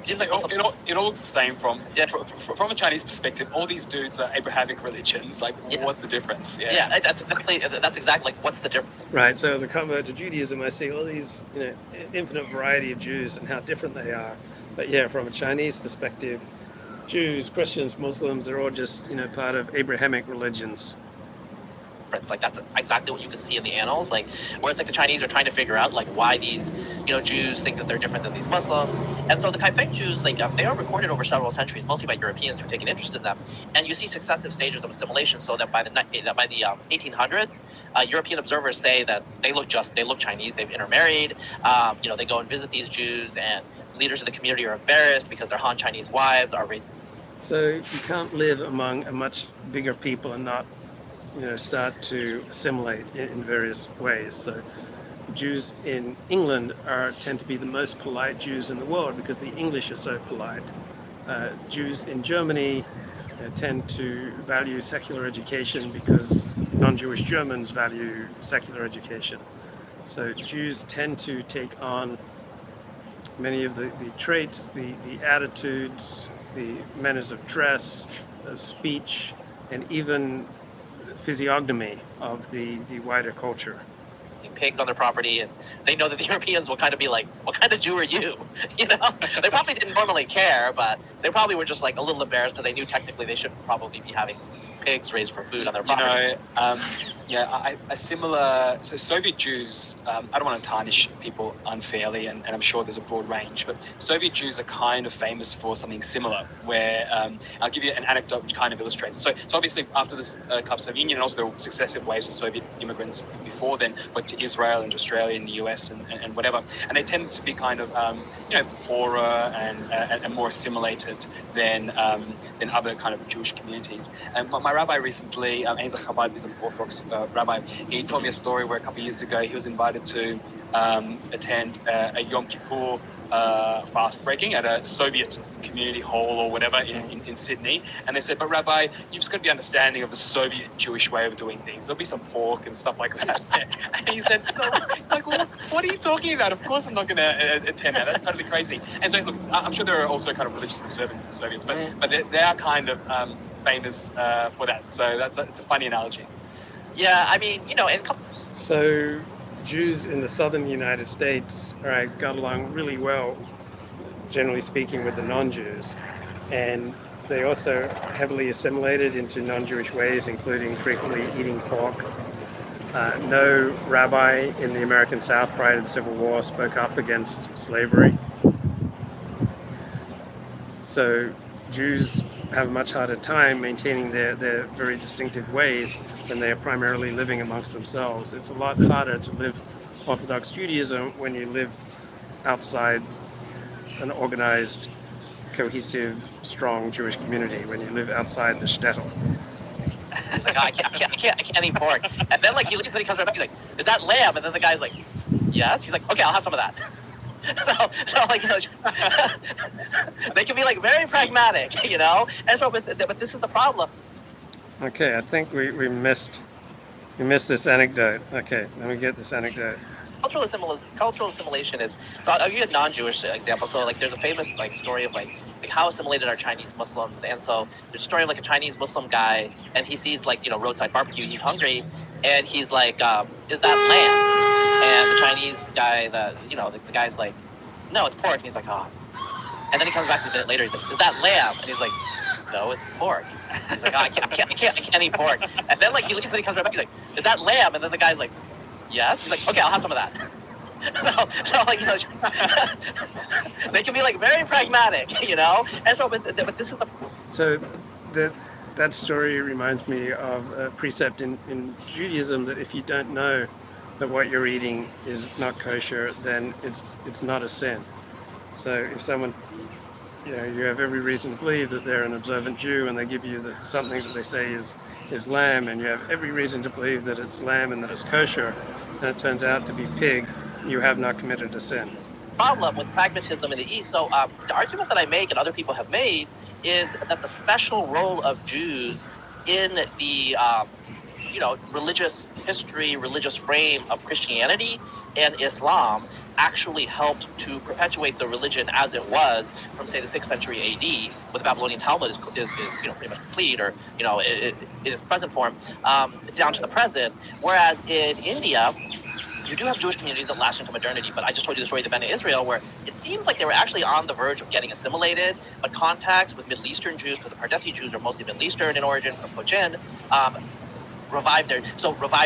Seems like it all looks the same from a Chinese perspective. All these dudes are Abrahamic religions. What's the difference? Yeah, that's exactly what's the difference. Right. So as a convert to Judaism, I see all these infinite variety of Jews and how different they are. But yeah, from a Chinese perspective, Jews, Christians, Muslims, they're all just, part of Abrahamic religions. Like that's exactly what you can see in the annals, like where it's like the Chinese are trying to figure out like why these Jews think that they're different than these Muslims. And so the Kaifeng Jews, like they are recorded over several centuries, mostly by Europeans who take an interest in them. And you see successive stages of assimilation, so that by the 1800s, European observers say that they look Chinese. They've intermarried. They go and visit these Jews, and leaders of the community are embarrassed because their Han Chinese wives are So you can't live among a much bigger people and not start to assimilate in various ways. So Jews in England tend to be the most polite Jews in the world because the English are so polite. Jews in Germany tend to value secular education because non-Jewish Germans value secular education. So Jews tend to take on many of the traits, the attitudes, the manners of dress, of speech, and even physiognomy of the wider culture. Pigs on their property, and they know that the Europeans will kind of be like, what kind of Jew are you? They probably didn't normally care, but they probably were just like a little embarrassed because they knew technically they shouldn't probably be having pigs raised for food on their property. A similar, so Soviet Jews, I don't want to tarnish people unfairly, and I'm sure there's a broad range, but Soviet Jews are kind of famous for something similar, where I'll give you an anecdote which kind of illustrates it. So obviously after this collapse of the Union, and also there were successive waves of Soviet immigrants before then, both to Israel and to Australia and the US and whatever, and they tend to be kind of poorer and more assimilated than other kind of Jewish communities. And my rabbi recently, he's a Chabad, he's an Orthodox rabbi, he told me a story where a couple of years ago he was invited to attend a Yom Kippur fast breaking at a Soviet community hall or whatever in Sydney, and they said, but Rabbi, you've just got to be understanding of the Soviet Jewish way of doing things. There'll be some pork and stuff like that. And he said, no, like, what are you talking about? Of course I'm not going to attend that. That's totally crazy. And so look, I'm sure there are also kind of religious observant Soviets, but they are kind of famous for that. So it's a funny analogy. Yeah, I mean, So Jews in the southern United States got along really well, generally speaking, with the non-Jews, and they also heavily assimilated into non-Jewish ways, including frequently eating pork. No rabbi in the American South prior to the Civil War spoke up against slavery. So Jews have a much harder time maintaining their very distinctive ways when they are primarily living amongst themselves. It's a lot harder to live Orthodox Judaism when you live outside an organized, cohesive, strong Jewish community, when you live outside the shtetl. He's like, oh, I can't eat pork. And then like he leaves and he comes right back, he's like, is that lamb? And then the guy's like, yes. He's like, okay, I'll have some of that. So like, they can be like very pragmatic, and so but this is the problem. Okay, I think we missed this anecdote. Okay, let me get this anecdote. Cultural assimilation is, so I'll give you a non-Jewish example. So like there's a famous like story of like how assimilated are Chinese Muslims, and so there's a story of like a Chinese Muslim guy, and he sees like roadside barbecue, he's hungry, and he's like, is that lamb? And the Chinese guy, the guy's like, no, it's pork. And he's like, oh. And then he comes back a minute later, he's like, is that lamb? And he's like, no, it's pork. He's like, oh, I can't eat pork. And then like he leaves and he comes right back, he's like, is that lamb? And then the guy's like, yes. He's like, okay, I'll have some of that. so like, they can be like very pragmatic, And so, but this is the... So that story reminds me of a precept in Judaism that if you don't know that what you're eating is not kosher, then it's not a sin. So if someone, you have every reason to believe that they're an observant Jew, and they give you something that they say is lamb, and you have every reason to believe that it's lamb and that it's kosher, and it turns out to be pig, you have not committed a sin. Problem with pragmatism in the East. So the argument that I make and other people have made is that the special role of Jews in the religious history, religious frame of Christianity and Islam actually helped to perpetuate the religion as it was from, say, the 6th century AD, when the Babylonian Talmud is pretty much complete, or in its present form, down to the present. Whereas in India, you do have Jewish communities that last into modernity, but I just told you the story of the Bene Israel, where it seems like they were actually on the verge of getting assimilated, but contacts with Middle Eastern Jews, because the Pardesi Jews are mostly Middle Eastern in origin from Cochin, revived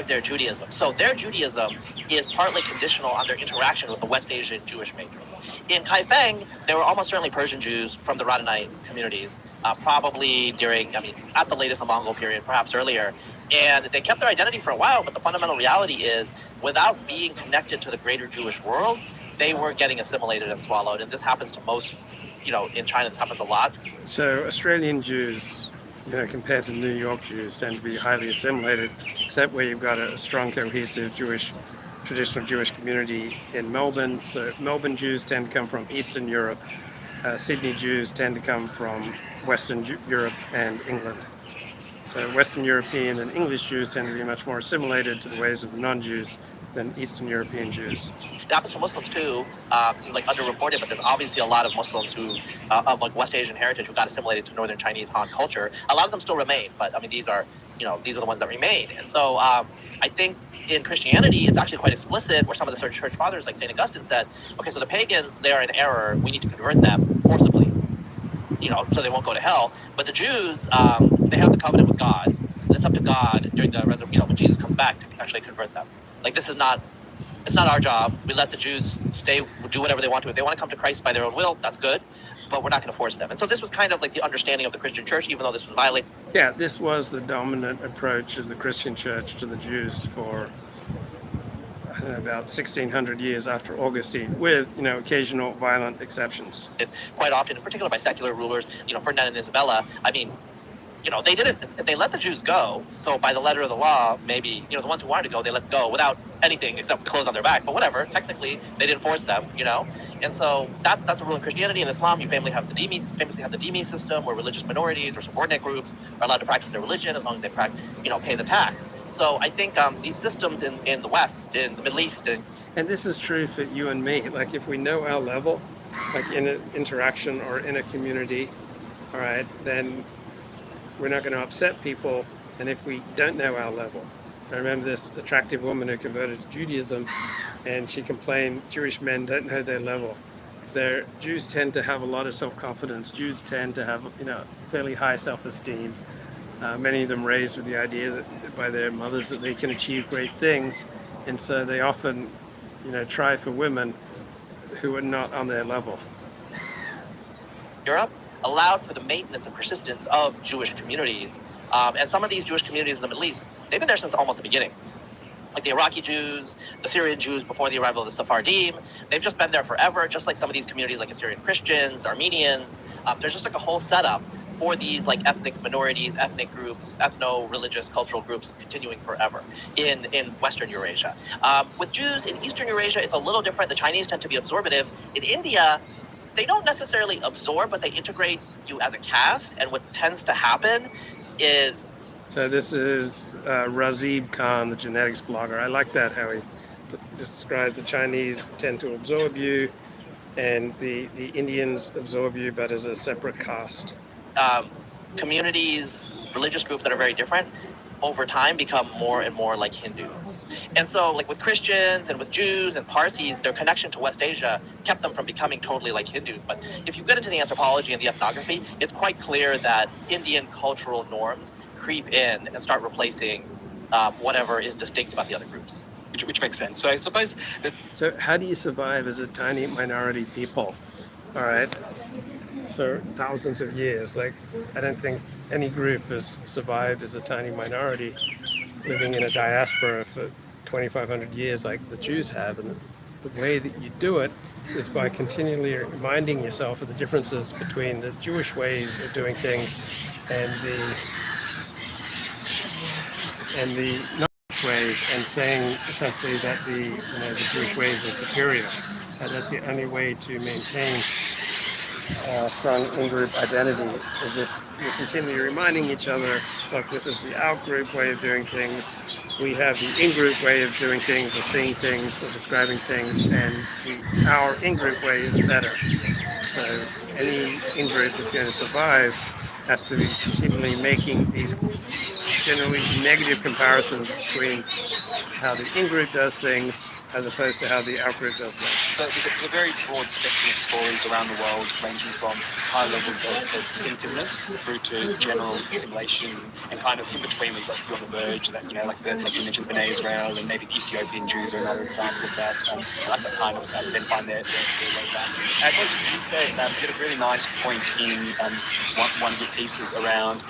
their Judaism. So their Judaism is partly conditional on their interaction with the West Asian Jewish matrons. In Kaifeng, there were almost certainly Persian Jews from the Radhanite communities, probably at the latest the Mongol period, perhaps earlier. And they kept their identity for a while, but the fundamental reality is, without being connected to the greater Jewish world, they were getting assimilated and swallowed. And this happens to most, in China, this happens a lot. So Australian Jews, compared to New York Jews, tend to be highly assimilated, except where you've got a strong, cohesive traditional Jewish community in Melbourne. So Melbourne Jews tend to come from Eastern Europe. Sydney Jews tend to come from Western Europe and England. So Western European and English Jews tend to be much more assimilated to the ways of non-Jews than Eastern European Jews. It happens to Muslims too. This is underreported, but there's obviously a lot of Muslims who, of West Asian heritage, who got assimilated to Northern Chinese Han culture. A lot of them still remain, but these are the ones that remain. And so I think in Christianity, it's actually quite explicit, where some of the church fathers, like St. Augustine, said, okay, so the pagans, they are in error. We need to convert them forcibly, so they won't go to hell. But the Jews, they have the covenant with God. And it's up to God during the resurrection, when Jesus comes back, to actually convert them. It's not our job. We let the Jews do whatever they want to. If they want to come to Christ by their own will, that's good, but we're not going to force them. And so this was kind of like the understanding of the Christian church, even though this was violated. Yeah, this was the dominant approach of the Christian church to the Jews for about 1600 years after Augustine, with occasional violent exceptions. Quite often, in particular by secular rulers, Ferdinand and Isabella, they let the Jews go. So by the letter of the law, maybe, the ones who wanted to go, they let go without anything except clothes on their back. But whatever, technically, they didn't force them, And so that's the rule in Christianity. In Islam, you famously have the dhimmi system, where religious minorities or subordinate groups are allowed to practice their religion as long as they pay the tax. So I think these systems in the West, in the Middle East, and this is true for you and me. Like, if we know our level, like in an interaction or in a community, all right, then we're not going to upset people. And if we don't know our level, I remember this attractive woman who converted to Judaism, and she complained Jewish men don't know their level. Jews tend to have a lot of self-confidence. Jews tend to have fairly high self-esteem. Many of them raised with the idea that by their mothers that they can achieve great things, and so they often try for women who are not on their level. Europe allowed for the maintenance and persistence of Jewish communities. And some of these Jewish communities in the Middle East, they've been there since almost the beginning. Like the Iraqi Jews, the Syrian Jews before the arrival of the Sephardim, they've just been there forever, just like some of these communities like Assyrian Christians, Armenians. There's just like a whole setup for these like ethnic minorities, ethnic groups, ethno-religious, cultural groups continuing forever in Western Eurasia. With Jews in Eastern Eurasia, it's a little different. The Chinese tend to be absorbative. In India, they don't necessarily absorb, but they integrate you as a caste. And what tends to happen is... So this is Razib Khan, the genetics blogger. I like that, how he describes the Chinese tend to absorb you, and the Indians absorb you, but as a separate caste. Communities, religious groups that are very different, over time become more and more like Hindus. And so like with Christians and with Jews and Parsis, their connection to West Asia kept them from becoming totally like Hindus. But if you get into the anthropology and the ethnography, it's quite clear that Indian cultural norms creep in and start replacing whatever is distinct about the other groups. Which makes sense. So I suppose that... So how do you survive as a tiny minority people, all right, for thousands of years? Like, I don't think any group has survived as a tiny minority living in a diaspora for 2,500 years like the Jews have. And the way that you do it is by continually reminding yourself of the differences between the Jewish ways of doing things and the non-Jewish ways, and saying essentially that the Jewish ways are superior. And that's the only way to maintain strong in-group identity, is if you're continually reminding each other, look, this is the out-group way of doing things, we have the in-group way of doing things, or seeing things, or describing things, and our in-group way is better. So any in-group that's going to survive has to be continually making these generally negative comparisons between how the in-group does things as opposed to how the algorithm does that. There's a very broad spectrum of stories around the world, ranging from high levels of distinctiveness through to general assimilation, and kind of in between we've got a few on the verge that, like you mentioned B'nai Israel, and maybe Ethiopian Jews are another example of that, like that kind of then find their way back. I thought you said you did a really nice point in one of your pieces around,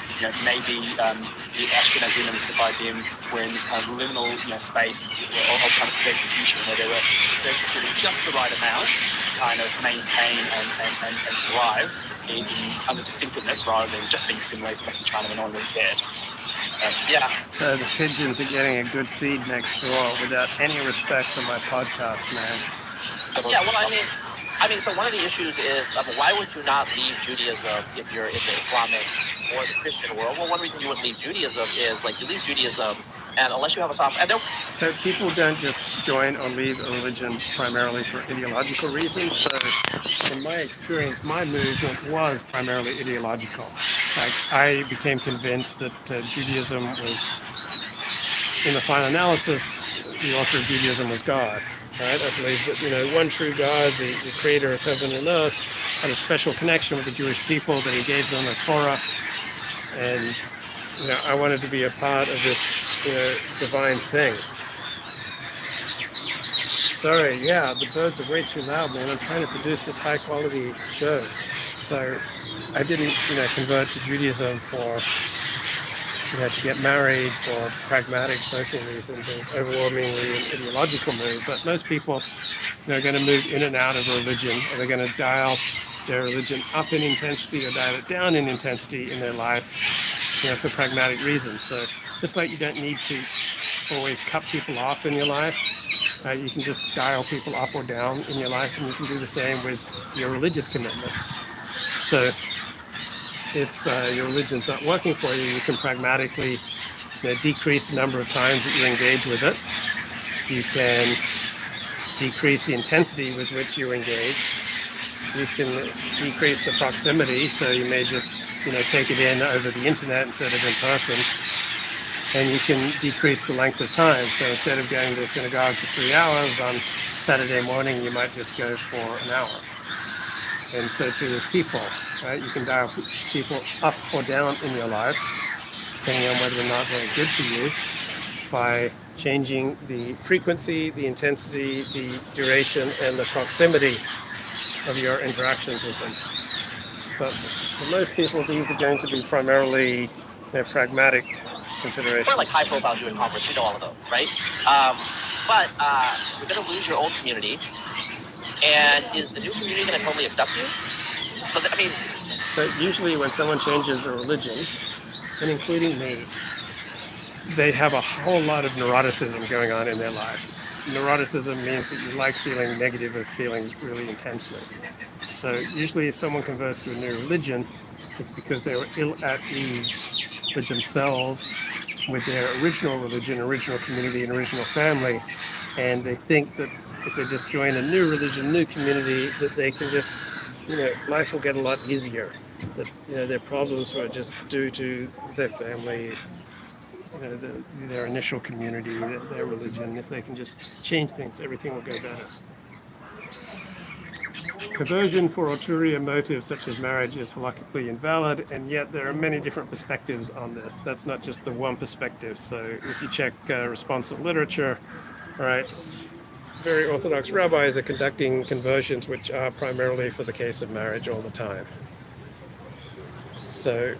maybe the Ashkenazim and the Sephardim were in this kind of liminal space of kind of persecution, where they were persecuted just the right amount to kind of maintain and thrive under distinctiveness rather than just being assimilated back in China when no one really cared. Yeah. So the pigeons are getting a good feed next door without any respect for my podcast, man. Yeah, well, I mean, so one of the issues is why would you not leave Judaism if you're in the Islamic or the Christian world? Well, one reason you wouldn't leave Judaism is you leave Judaism, and unless you have a soft, so people don't just join or leave a religion primarily for ideological reasons. So in my experience, my movement was primarily ideological. I became convinced that Judaism was, in the final analysis, the author of Judaism was God. Right? I believe that one true God, the creator of heaven and earth, had a special connection with the Jewish people, that he gave them the Torah, and I wanted to be a part of this divine thing. Sorry, yeah, the birds are way too loud, man. I'm trying to produce this high quality show. So I didn't convert to Judaism for to get married for pragmatic social reasons. It was overwhelmingly an ideological move, but most people are going to move in and out of religion, or they're going to dial their religion up in intensity or dial it down in intensity in their life, for pragmatic reasons. So just like you don't need to always cut people off in your life, you can just dial people up or down in your life, and you can do the same with your religious commitment. So if your religion's not working for you, you can pragmatically decrease the number of times that you engage with it. You can decrease the intensity with which you engage. You can decrease the proximity, so you may just take it in over the internet instead of in person. And you can decrease the length of time. So instead of going to synagogue for 3 hours on Saturday morning, you might just go for an hour. And so to people, right, you can dial people up or down in your life, depending on whether or not they're good for you, by changing the frequency, the intensity, the duration, and the proximity of your interactions with them. But for most people, these are going to be primarily pragmatic considerations. Or high-profile Jewish conference, all of those, right? But you're going to lose your old community. And is the new community going to totally accept you? So usually when someone changes a religion, and including me, they have a whole lot of neuroticism going on in their life. Neuroticism means that you like feeling negative feelings really intensely. So usually if someone converts to a new religion, it's because they were ill at ease with themselves, with their original religion, original community, and original family, and they think that if they just join a new religion, new community, that they can just, life will get a lot easier. That, their problems were just due to their family, their initial community, their religion. If they can just change things, everything will go better. Conversion for ulterior motives such as marriage is halakhically invalid, and yet there are many different perspectives on this. That's not just the one perspective. So if you check responsive literature, all right, very Orthodox rabbis are conducting conversions which are primarily for the case of marriage all the time. So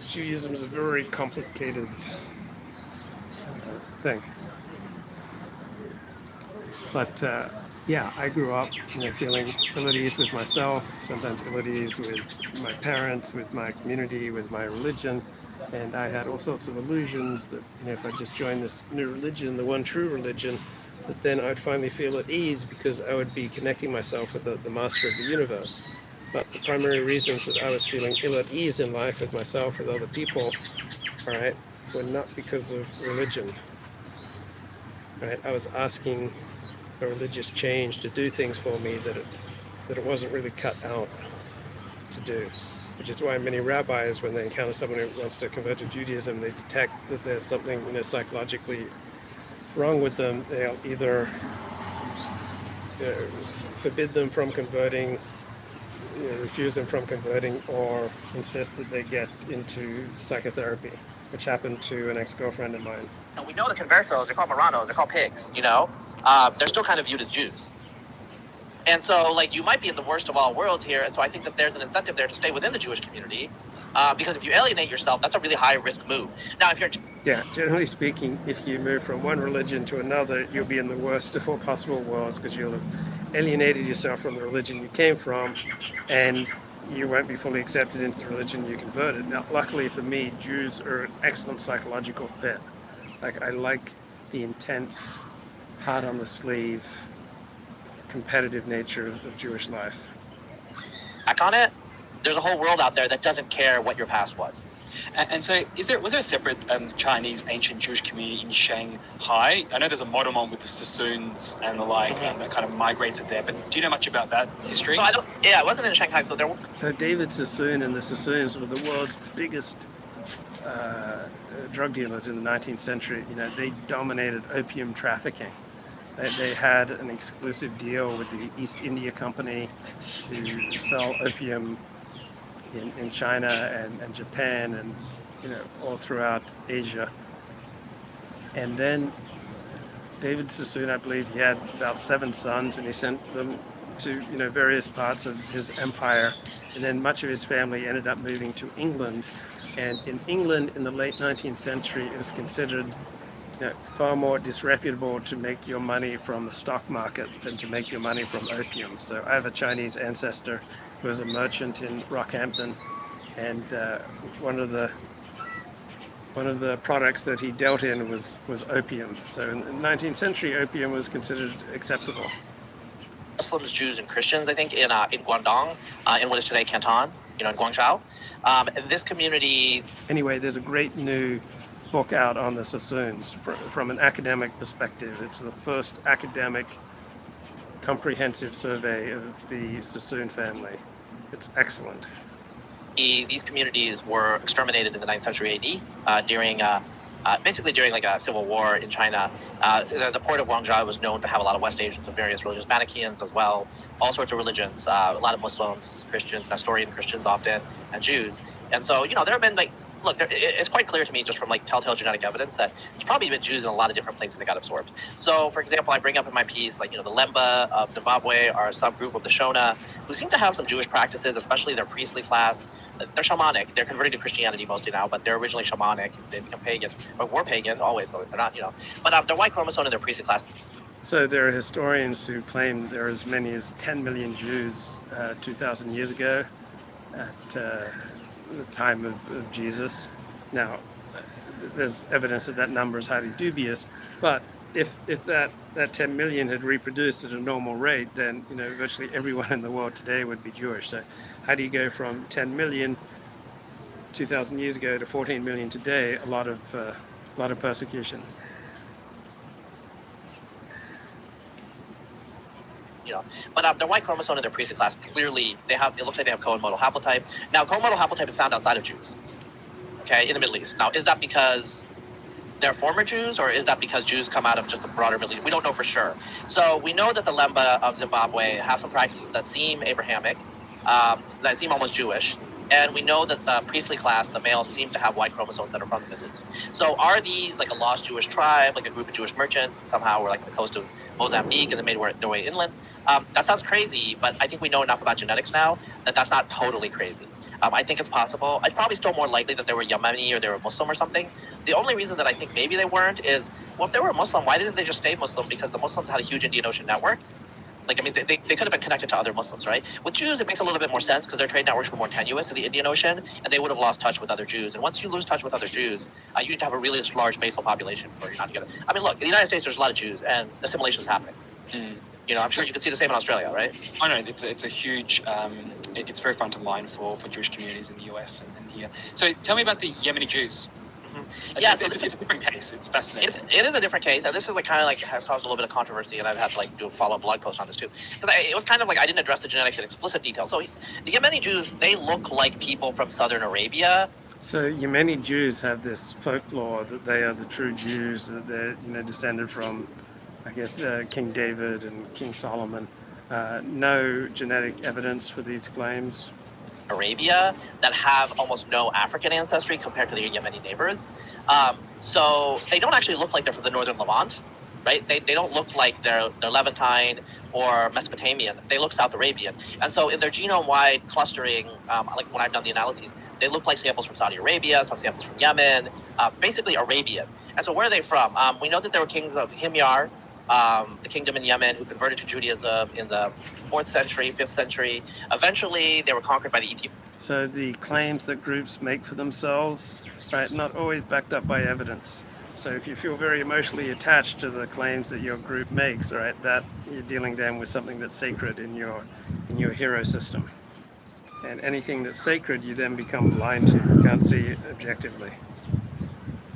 Judaism is a very complicated thing. But I grew up feeling ill at ease with myself, sometimes ill at ease with my parents, with my community, with my religion. And I had all sorts of illusions that, if I just joined this new religion, the one true religion, that then I'd finally feel at ease because I would be connecting myself with the master of the universe. But the primary reasons that I was feeling ill at ease in life with myself, with other people, all right, were not because of religion. Right? I was asking a religious change to do things for me that it wasn't really cut out to do. Which is why many rabbis, when they encounter someone who wants to convert to Judaism, they detect that there's something psychologically wrong with them, they'll either forbid them from converting, refuse them from converting, or insist that they get into psychotherapy, which happened to an ex-girlfriend of mine. And we know the conversos, they're called Marranos, they're called pigs, they're still kind of viewed as Jews. And so, like, you might be in the worst of all worlds here. And so I think that there's an incentive there to stay within the Jewish community. Because if you alienate yourself, that's a really high risk move. Now, if you're... Yeah, generally speaking, if you move from one religion to another, you'll be in the worst of all possible worlds because you'll have alienated yourself from the religion you came from, and you won't be fully accepted into the religion you converted. Now, luckily for me, Jews are an excellent psychological fit. Like, I like the intense, heart on the sleeve, competitive nature of Jewish life. Back on it, there's a whole world out there that doesn't care what your past was. And so, was there a separate Chinese ancient Jewish community in Shanghai? I know there's a modern one with the Sassoons and the like that kind of migrated there, but do you know much about that history? So I wasn't in Shanghai, so there. So David Sassoon and the Sassoons were the world's biggest drug dealers in the 19th century. They dominated opium trafficking. They had an exclusive deal with the East India Company to sell opium in China and Japan and all throughout Asia. And then David Sassoon, I believe he had about 7 sons, and he sent them to various parts of his empire. And then much of his family ended up moving to England. And in England in the late 19th century, it was considered far more disreputable to make your money from the stock market than to make your money from opium. So I have a Chinese ancestor who was a merchant in Rockhampton, and one of the products that he dealt in was opium. So in the 19th century, opium was considered acceptable. Muslims, Jews, and Christians, I think, in Guangdong, in what is today Canton, in Guangzhou. And this community... Anyway, there's a great new book out on the Sassoons from an academic perspective. It's the first academic comprehensive survey of the Sassoon family. It's excellent. These communities were exterminated in the 9th century AD during like a civil war in China. The port of Guangzhou was known to have a lot of West Asians of various religions, Manichaeans as well, all sorts of religions, a lot of Muslims, Christians, Nestorian Christians often, and Jews. And so, there have been it's quite clear to me just from telltale genetic evidence that there's probably been Jews in a lot of different places that got absorbed. So, for example, I bring up in my piece, the Lemba of Zimbabwe are a subgroup of the Shona who seem to have some Jewish practices, especially their priestly class. They're shamanic. They're converting to Christianity mostly now, but they're originally shamanic. They become pagan, or were pagan always, so they're not, But their white chromosome in their priestly class. So there are historians who claim there are as many as 10 million Jews 2,000 years ago at the time of Jesus. Now, there's evidence that number is highly dubious, but if that 10 million had reproduced at a normal rate, then virtually everyone in the world today would be Jewish. So how do you go from 10 million 2,000 years ago to 14 million today? A lot of persecution. But their white chromosome in their priestly class, clearly it looks like they have co-modal haplotype. Now, co-modal haplotype is found outside of Jews, okay, in the Middle East. Now, is that because they're former Jews, or is that because Jews come out of just the broader Middle East? We don't know for sure. So we know that the Lemba of Zimbabwe have some practices that seem Abrahamic, that seem almost Jewish. And we know that the priestly class, the males, seem to have white chromosomes that are from the Middle East. So are these a lost Jewish tribe, a group of Jewish merchants, somehow were on the coast of Mozambique and they made their way inland? That sounds crazy, but I think we know enough about genetics now that that's not totally crazy. I think it's possible. It's probably still more likely that they were Yemeni or they were Muslim or something. The only reason that I think maybe they weren't is, well, if they were Muslim, why didn't they just stay Muslim? Because the Muslims had a huge Indian Ocean network. They could have been connected to other Muslims, right? With Jews, it makes a little bit more sense because their trade networks were more tenuous in the Indian Ocean, and they would have lost touch with other Jews. And once you lose touch with other Jews, you need to have a really large basal population for you not to get it. Look, in the United States, there's a lot of Jews, and assimilation is happening. I'm sure you can see the same in Australia, right? I know it's a huge. It's very front of mind for Jewish communities in the US and here. So tell me about the Yemeni Jews. Yeah, it's a different case. It's fascinating. It is a different case, and this is has caused a little bit of controversy, and I've had to do a follow-up blog post on this too, because it was kind of I didn't address the genetics in explicit detail. So the Yemeni Jews, they look like people from southern Arabia, So Yemeni Jews have this folklore that they are the true Jews, that they're descended from, I guess, King David and King Solomon. No genetic evidence for these claims. Arabia that have almost no African ancestry compared to their Yemeni neighbors. So they don't actually look like they're from the northern Levant, right? They don't look like they're Levantine or Mesopotamian. They look South Arabian. And so in their genome-wide clustering, like when I've done the analyses, they look like samples from Saudi Arabia, some samples from Yemen, basically Arabian. And so where are they from? We know that there were kings of Himyar, the kingdom in Yemen, who converted to Judaism in the 4th century, 5th century. Eventually, they were conquered by the Ethiopians. So the claims that groups make for themselves, right, not always backed up by evidence. So if you feel very emotionally attached to the claims that your group makes, right, that you're dealing then with something that's sacred in your hero system. And anything that's sacred, you then become blind to. You can't see it objectively.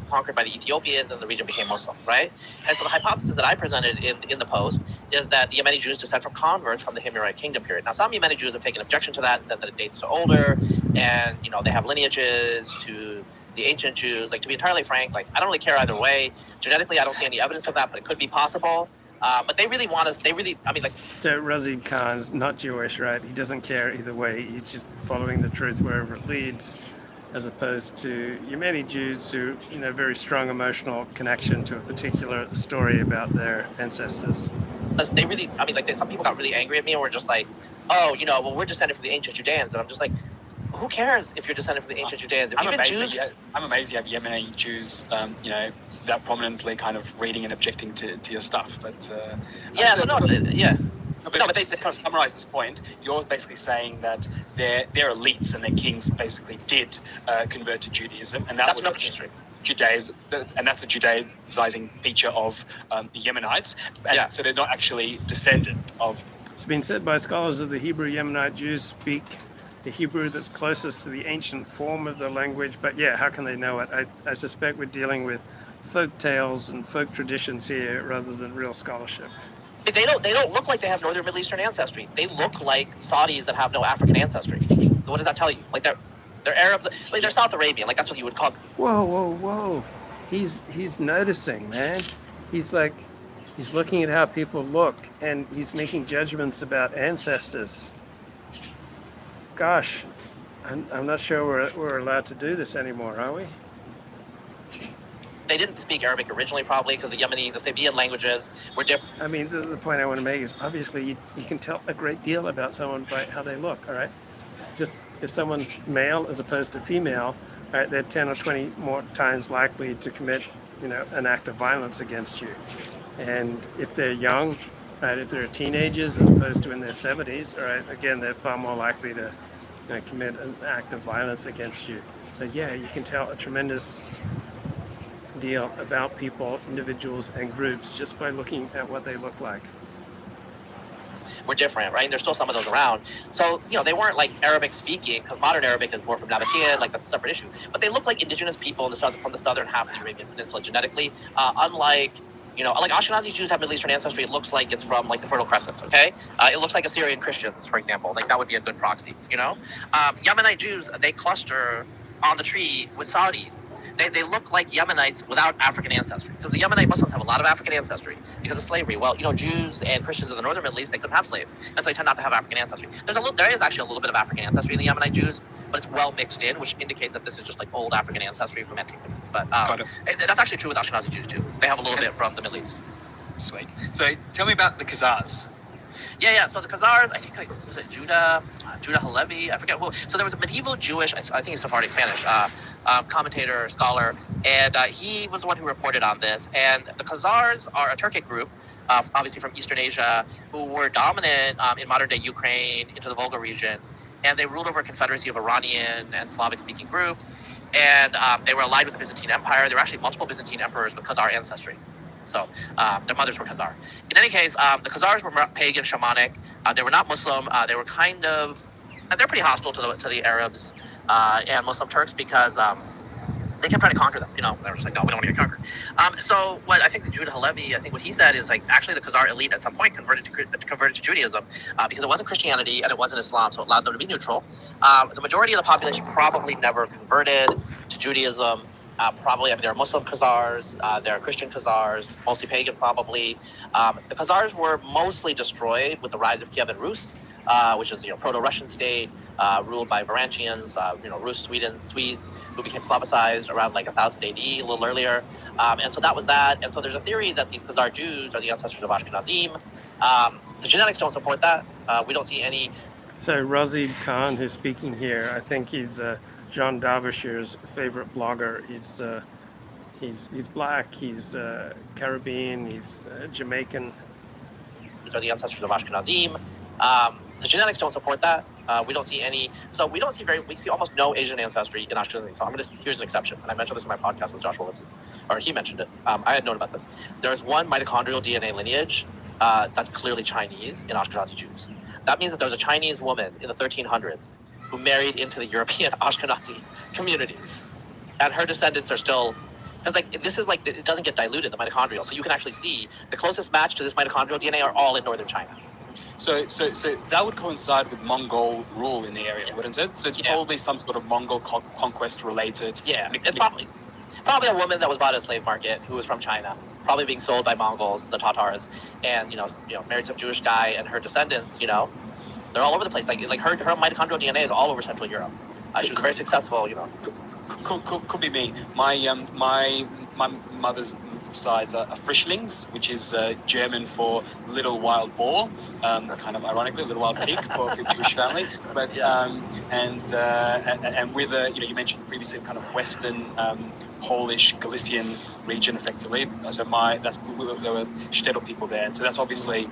Conquered by the Ethiopians, and the region became Muslim, right? And so the hypothesis that I presented in the post is that the Yemeni Jews descend from converts from the Himyarite kingdom period. Now, some Yemeni Jews have taken objection to that and said that it dates to older, and they have lineages to the ancient Jews. Like, to be entirely frank, like, I don't really care either way. Genetically, I don't see any evidence of that, but it could be possible. But they really want us. So Razib Khan's not Jewish, right? He doesn't care either way. He's just following the truth wherever it leads, as opposed to Yemeni Jews who, very strong emotional connection to a particular story about their ancestors. They really, some people got really angry at me and were just like, oh, well, we're descended from the ancient Judeans. And I'm just like, who cares if you're descended from the ancient Judeans? I'm amazed you have Yemeni Jews, that prominently kind of reading and objecting to your stuff. But but they just kind of summarize this point. You're basically saying that their elites and their kings basically did convert to Judaism, and that's not history. Judaism, and that's a Judaizing feature of the Yemenites. And so they're not actually descendant of. It's been said by scholars that the Hebrew Yemenite Jews speak the Hebrew that's closest to the ancient form of the language, but how can they know it? I suspect we're dealing with folk tales and folk traditions here rather than real scholarship. They don't look like they have northern Middle Eastern ancestry. They look like Saudis that have no African ancestry. So what does that tell you? Like they're Arabs. Like they're South Arabian. Like that's what you would call them. Whoa! He's noticing, man. He's looking at how people look, and he's making judgments about ancestors. Gosh, I'm not sure we're allowed to do this anymore, are we? They didn't speak Arabic originally, probably, because the Sabian languages were different. I mean, the point I want to make is obviously you can tell a great deal about someone by how they look, all right? Just if someone's male as opposed to female, all right, they're 10 or 20 more times likely to commit, an act of violence against you. And if they're young, right, if they're teenagers as opposed to in their 70s, all right, again, they're far more likely to commit an act of violence against you. So you can tell a tremendous deal about people, individuals, and groups just by looking at what they look like. We're different, right? And there's still some of those around. So, they weren't like Arabic speaking, because modern Arabic is more from Nabatean, like that's a separate issue. But they look like indigenous people from the southern half of the Arabian Peninsula genetically, unlike like Ashkenazi Jews have Middle Eastern ancestry. It looks like it's from like the Fertile Crescent, okay? It looks like Assyrian Christians, for example. Like that would be a good proxy, Yemenite Jews, they cluster on the tree with Saudis. They look like Yemenites without African ancestry, because the Yemenite Muslims have a lot of African ancestry because of slavery. Well, Jews and Christians in the northern Middle East, they couldn't have slaves, and so they tend not to have African ancestry. There is actually a little bit of African ancestry in the Yemenite Jews, but it's well mixed in, which indicates that this is just like old African ancestry from antiquity. But that's actually true with Ashkenazi Jews too. They have a little bit from the Middle East. Sweet. So tell me about the Khazars. Yeah. So the Khazars, I think, was it Judah Halevi? I forget who. So there was a medieval Jewish, I think he's Sephardic Spanish, commentator, scholar, and he was the one who reported on this. And the Khazars are a Turkic group, obviously from Eastern Asia, who were dominant in modern-day Ukraine into the Volga region. And they ruled over a confederacy of Iranian and Slavic-speaking groups. And they were allied with the Byzantine Empire. There were actually multiple Byzantine emperors with Khazar ancestry. So their mothers were Khazar. In any case, the Khazars were pagan, shamanic. They were not Muslim. They were they're pretty hostile to the Arabs and Muslim Turks because they kept trying to conquer them. You know, they were just like, no, we don't want to get conquered. So what I think the Judah Halevi, I think what he said is like actually the Khazar elite at some point converted to Judaism because it wasn't Christianity and it wasn't Islam, so it allowed them to be neutral. The majority of the population probably never converted to Judaism. Probably, I mean, there are Muslim Khazars, there are Christian Khazars, mostly pagan probably. The Khazars were mostly destroyed with the rise of Kievan Rus, which is proto-Russian state ruled by Varangians, Rus Swedes who became Slavicized around like 1000 AD, a little earlier. And so that was that. And so there's a theory that these Khazar Jews are the ancestors of Ashkenazim. The genetics don't support that. We don't see any. So Razid Khan, who's speaking here, I think he's John Derbyshire,'s favorite blogger. He's black, he's Caribbean, he's Jamaican. These are the ancestors of Ashkenazim. The genetics don't support that. We don't see any. So we see almost no Asian ancestry in Ashkenazi. So here's an exception. And I mentioned this in my podcast with Joshua Woodson, or he mentioned it. I had known about this. There's one mitochondrial DNA lineage that's clearly Chinese in Ashkenazi Jews. That means that there's a Chinese woman in the 1300s who married into the European Ashkenazi communities. And her descendants are still, because it doesn't get diluted, the mitochondrial. So you can actually see the closest match to this mitochondrial DNA are all in northern China. So that would coincide with Mongol rule in the area, wouldn't it? So it's probably some sort of Mongol conquest related. Yeah, it's probably a woman that was bought at a slave market who was from China, probably being sold by Mongols, the Tatars, and married some Jewish guy, and her descendants, they're all over the place. Like her mitochondrial DNA is all over Central Europe. She was very successful. Could be me. My mother's sides are Frischlings, which is German for little wild boar, kind of ironically, little wild pig for a Jewish family. But and with you mentioned previously kind of Western Polish Galician region, effectively. So there were shtetl people there. So that's obviously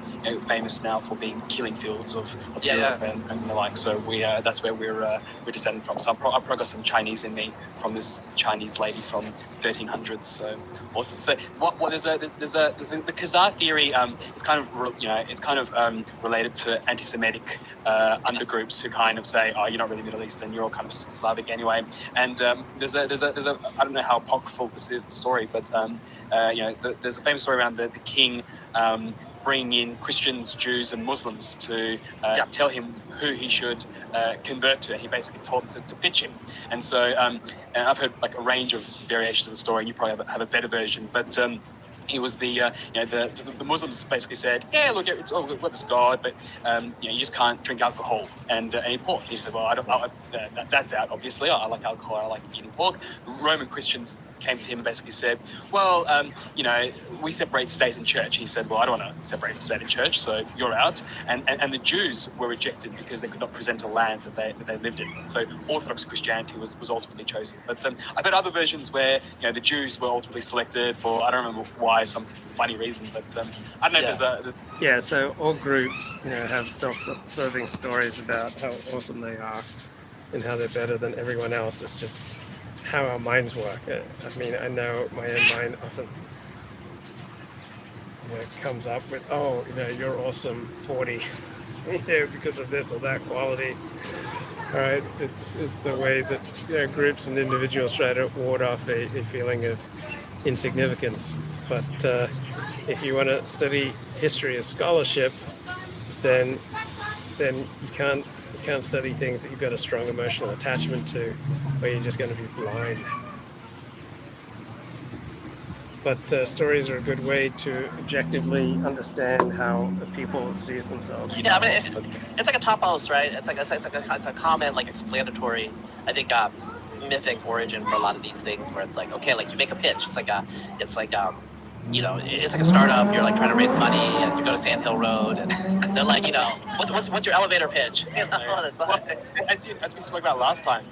famous now for being killing fields of Europe and the like. So that's where we're descended from. So I've probably got some Chinese in me from this Chinese lady from 1300s. So awesome. So the Khazar theory. It's kind of related to anti-Semitic undergroups who kind of say, oh, you're not really Middle Eastern, you're all kind of Slavic anyway. And there's a I don't know how apocryphal this is, the story, but there's a famous story around the king bringing in Christians, Jews, and Muslims to tell him who he should convert to, and he basically told them to pitch him. And so, and I've heard like a range of variations of the story, and you probably have a better version, but. He was the Muslims basically said, yeah, look, it's all good, this God, but you just can't drink alcohol and eat pork. He said, well, that's out, obviously. I like alcohol, I like eating pork. Roman Christians came to him and basically said, well, we separate state and church. He said, well, I don't want to separate state and church, so you're out. And the Jews were rejected because they could not present a land that they lived in. So Orthodox Christianity was ultimately chosen. But I've heard other versions where the Jews were ultimately selected for, I don't remember why, some funny reason, but I don't know if there's a... Yeah, so all groups have self-serving stories about how awesome they are and how they're better than everyone else. It's just how our minds work. I mean, I know my own mind often comes up with, you're awesome 40 because of this or that quality. All right, it's the way that groups and individuals try to ward off a feeling of insignificance. But if you want to study history as scholarship, then you can't study things that you've got a strong emotional attachment to, or you're just going to be blind. But stories are a good way to objectively understand how people sees themselves. Yeah, I mean, it's like a topos, right? It's a common, like, explanatory, I think, mythic origin for a lot of these things, where it's like, okay, like you make a pitch. It's like a startup. You're like trying to raise money, and you go to Sand Hill Road, and they're like, what's your elevator pitch? It's like, as we spoke about last time,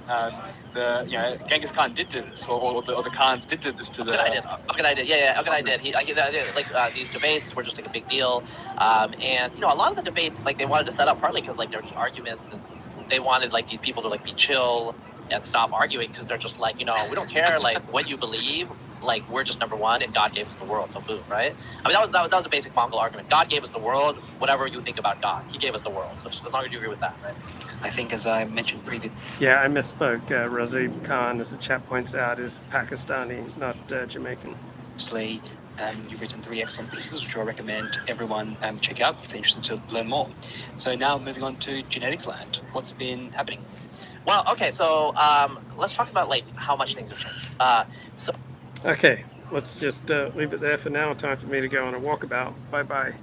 Genghis Khan did this, or the Khans did this to the. Ogedai did. Yeah, Ogedai did. These debates were just like a big deal, and a lot of the debates, like, they wanted to set up partly because like there were just arguments, and they wanted like these people to like be chill and stop arguing, because they're just like, we don't care like what you believe. like we're just number one and God gave us the world, so boom, right? I mean, that was a basic Mongol argument. God gave us the world. Whatever you think about God, He gave us the world. So just as long as you agree with that, right? I think, as I mentioned previously, Yeah, I misspoke. Razib Khan, as the chat points out, is Pakistani, not Jamaican. you've written 3 excellent pieces, which I recommend everyone check out if they're interested to learn more. So now moving on to genetics land. What's been happening? Well, okay, so let's talk about like how much things have changed. Okay, let's just leave it there for now. Time for me to go on a walkabout. Bye-bye.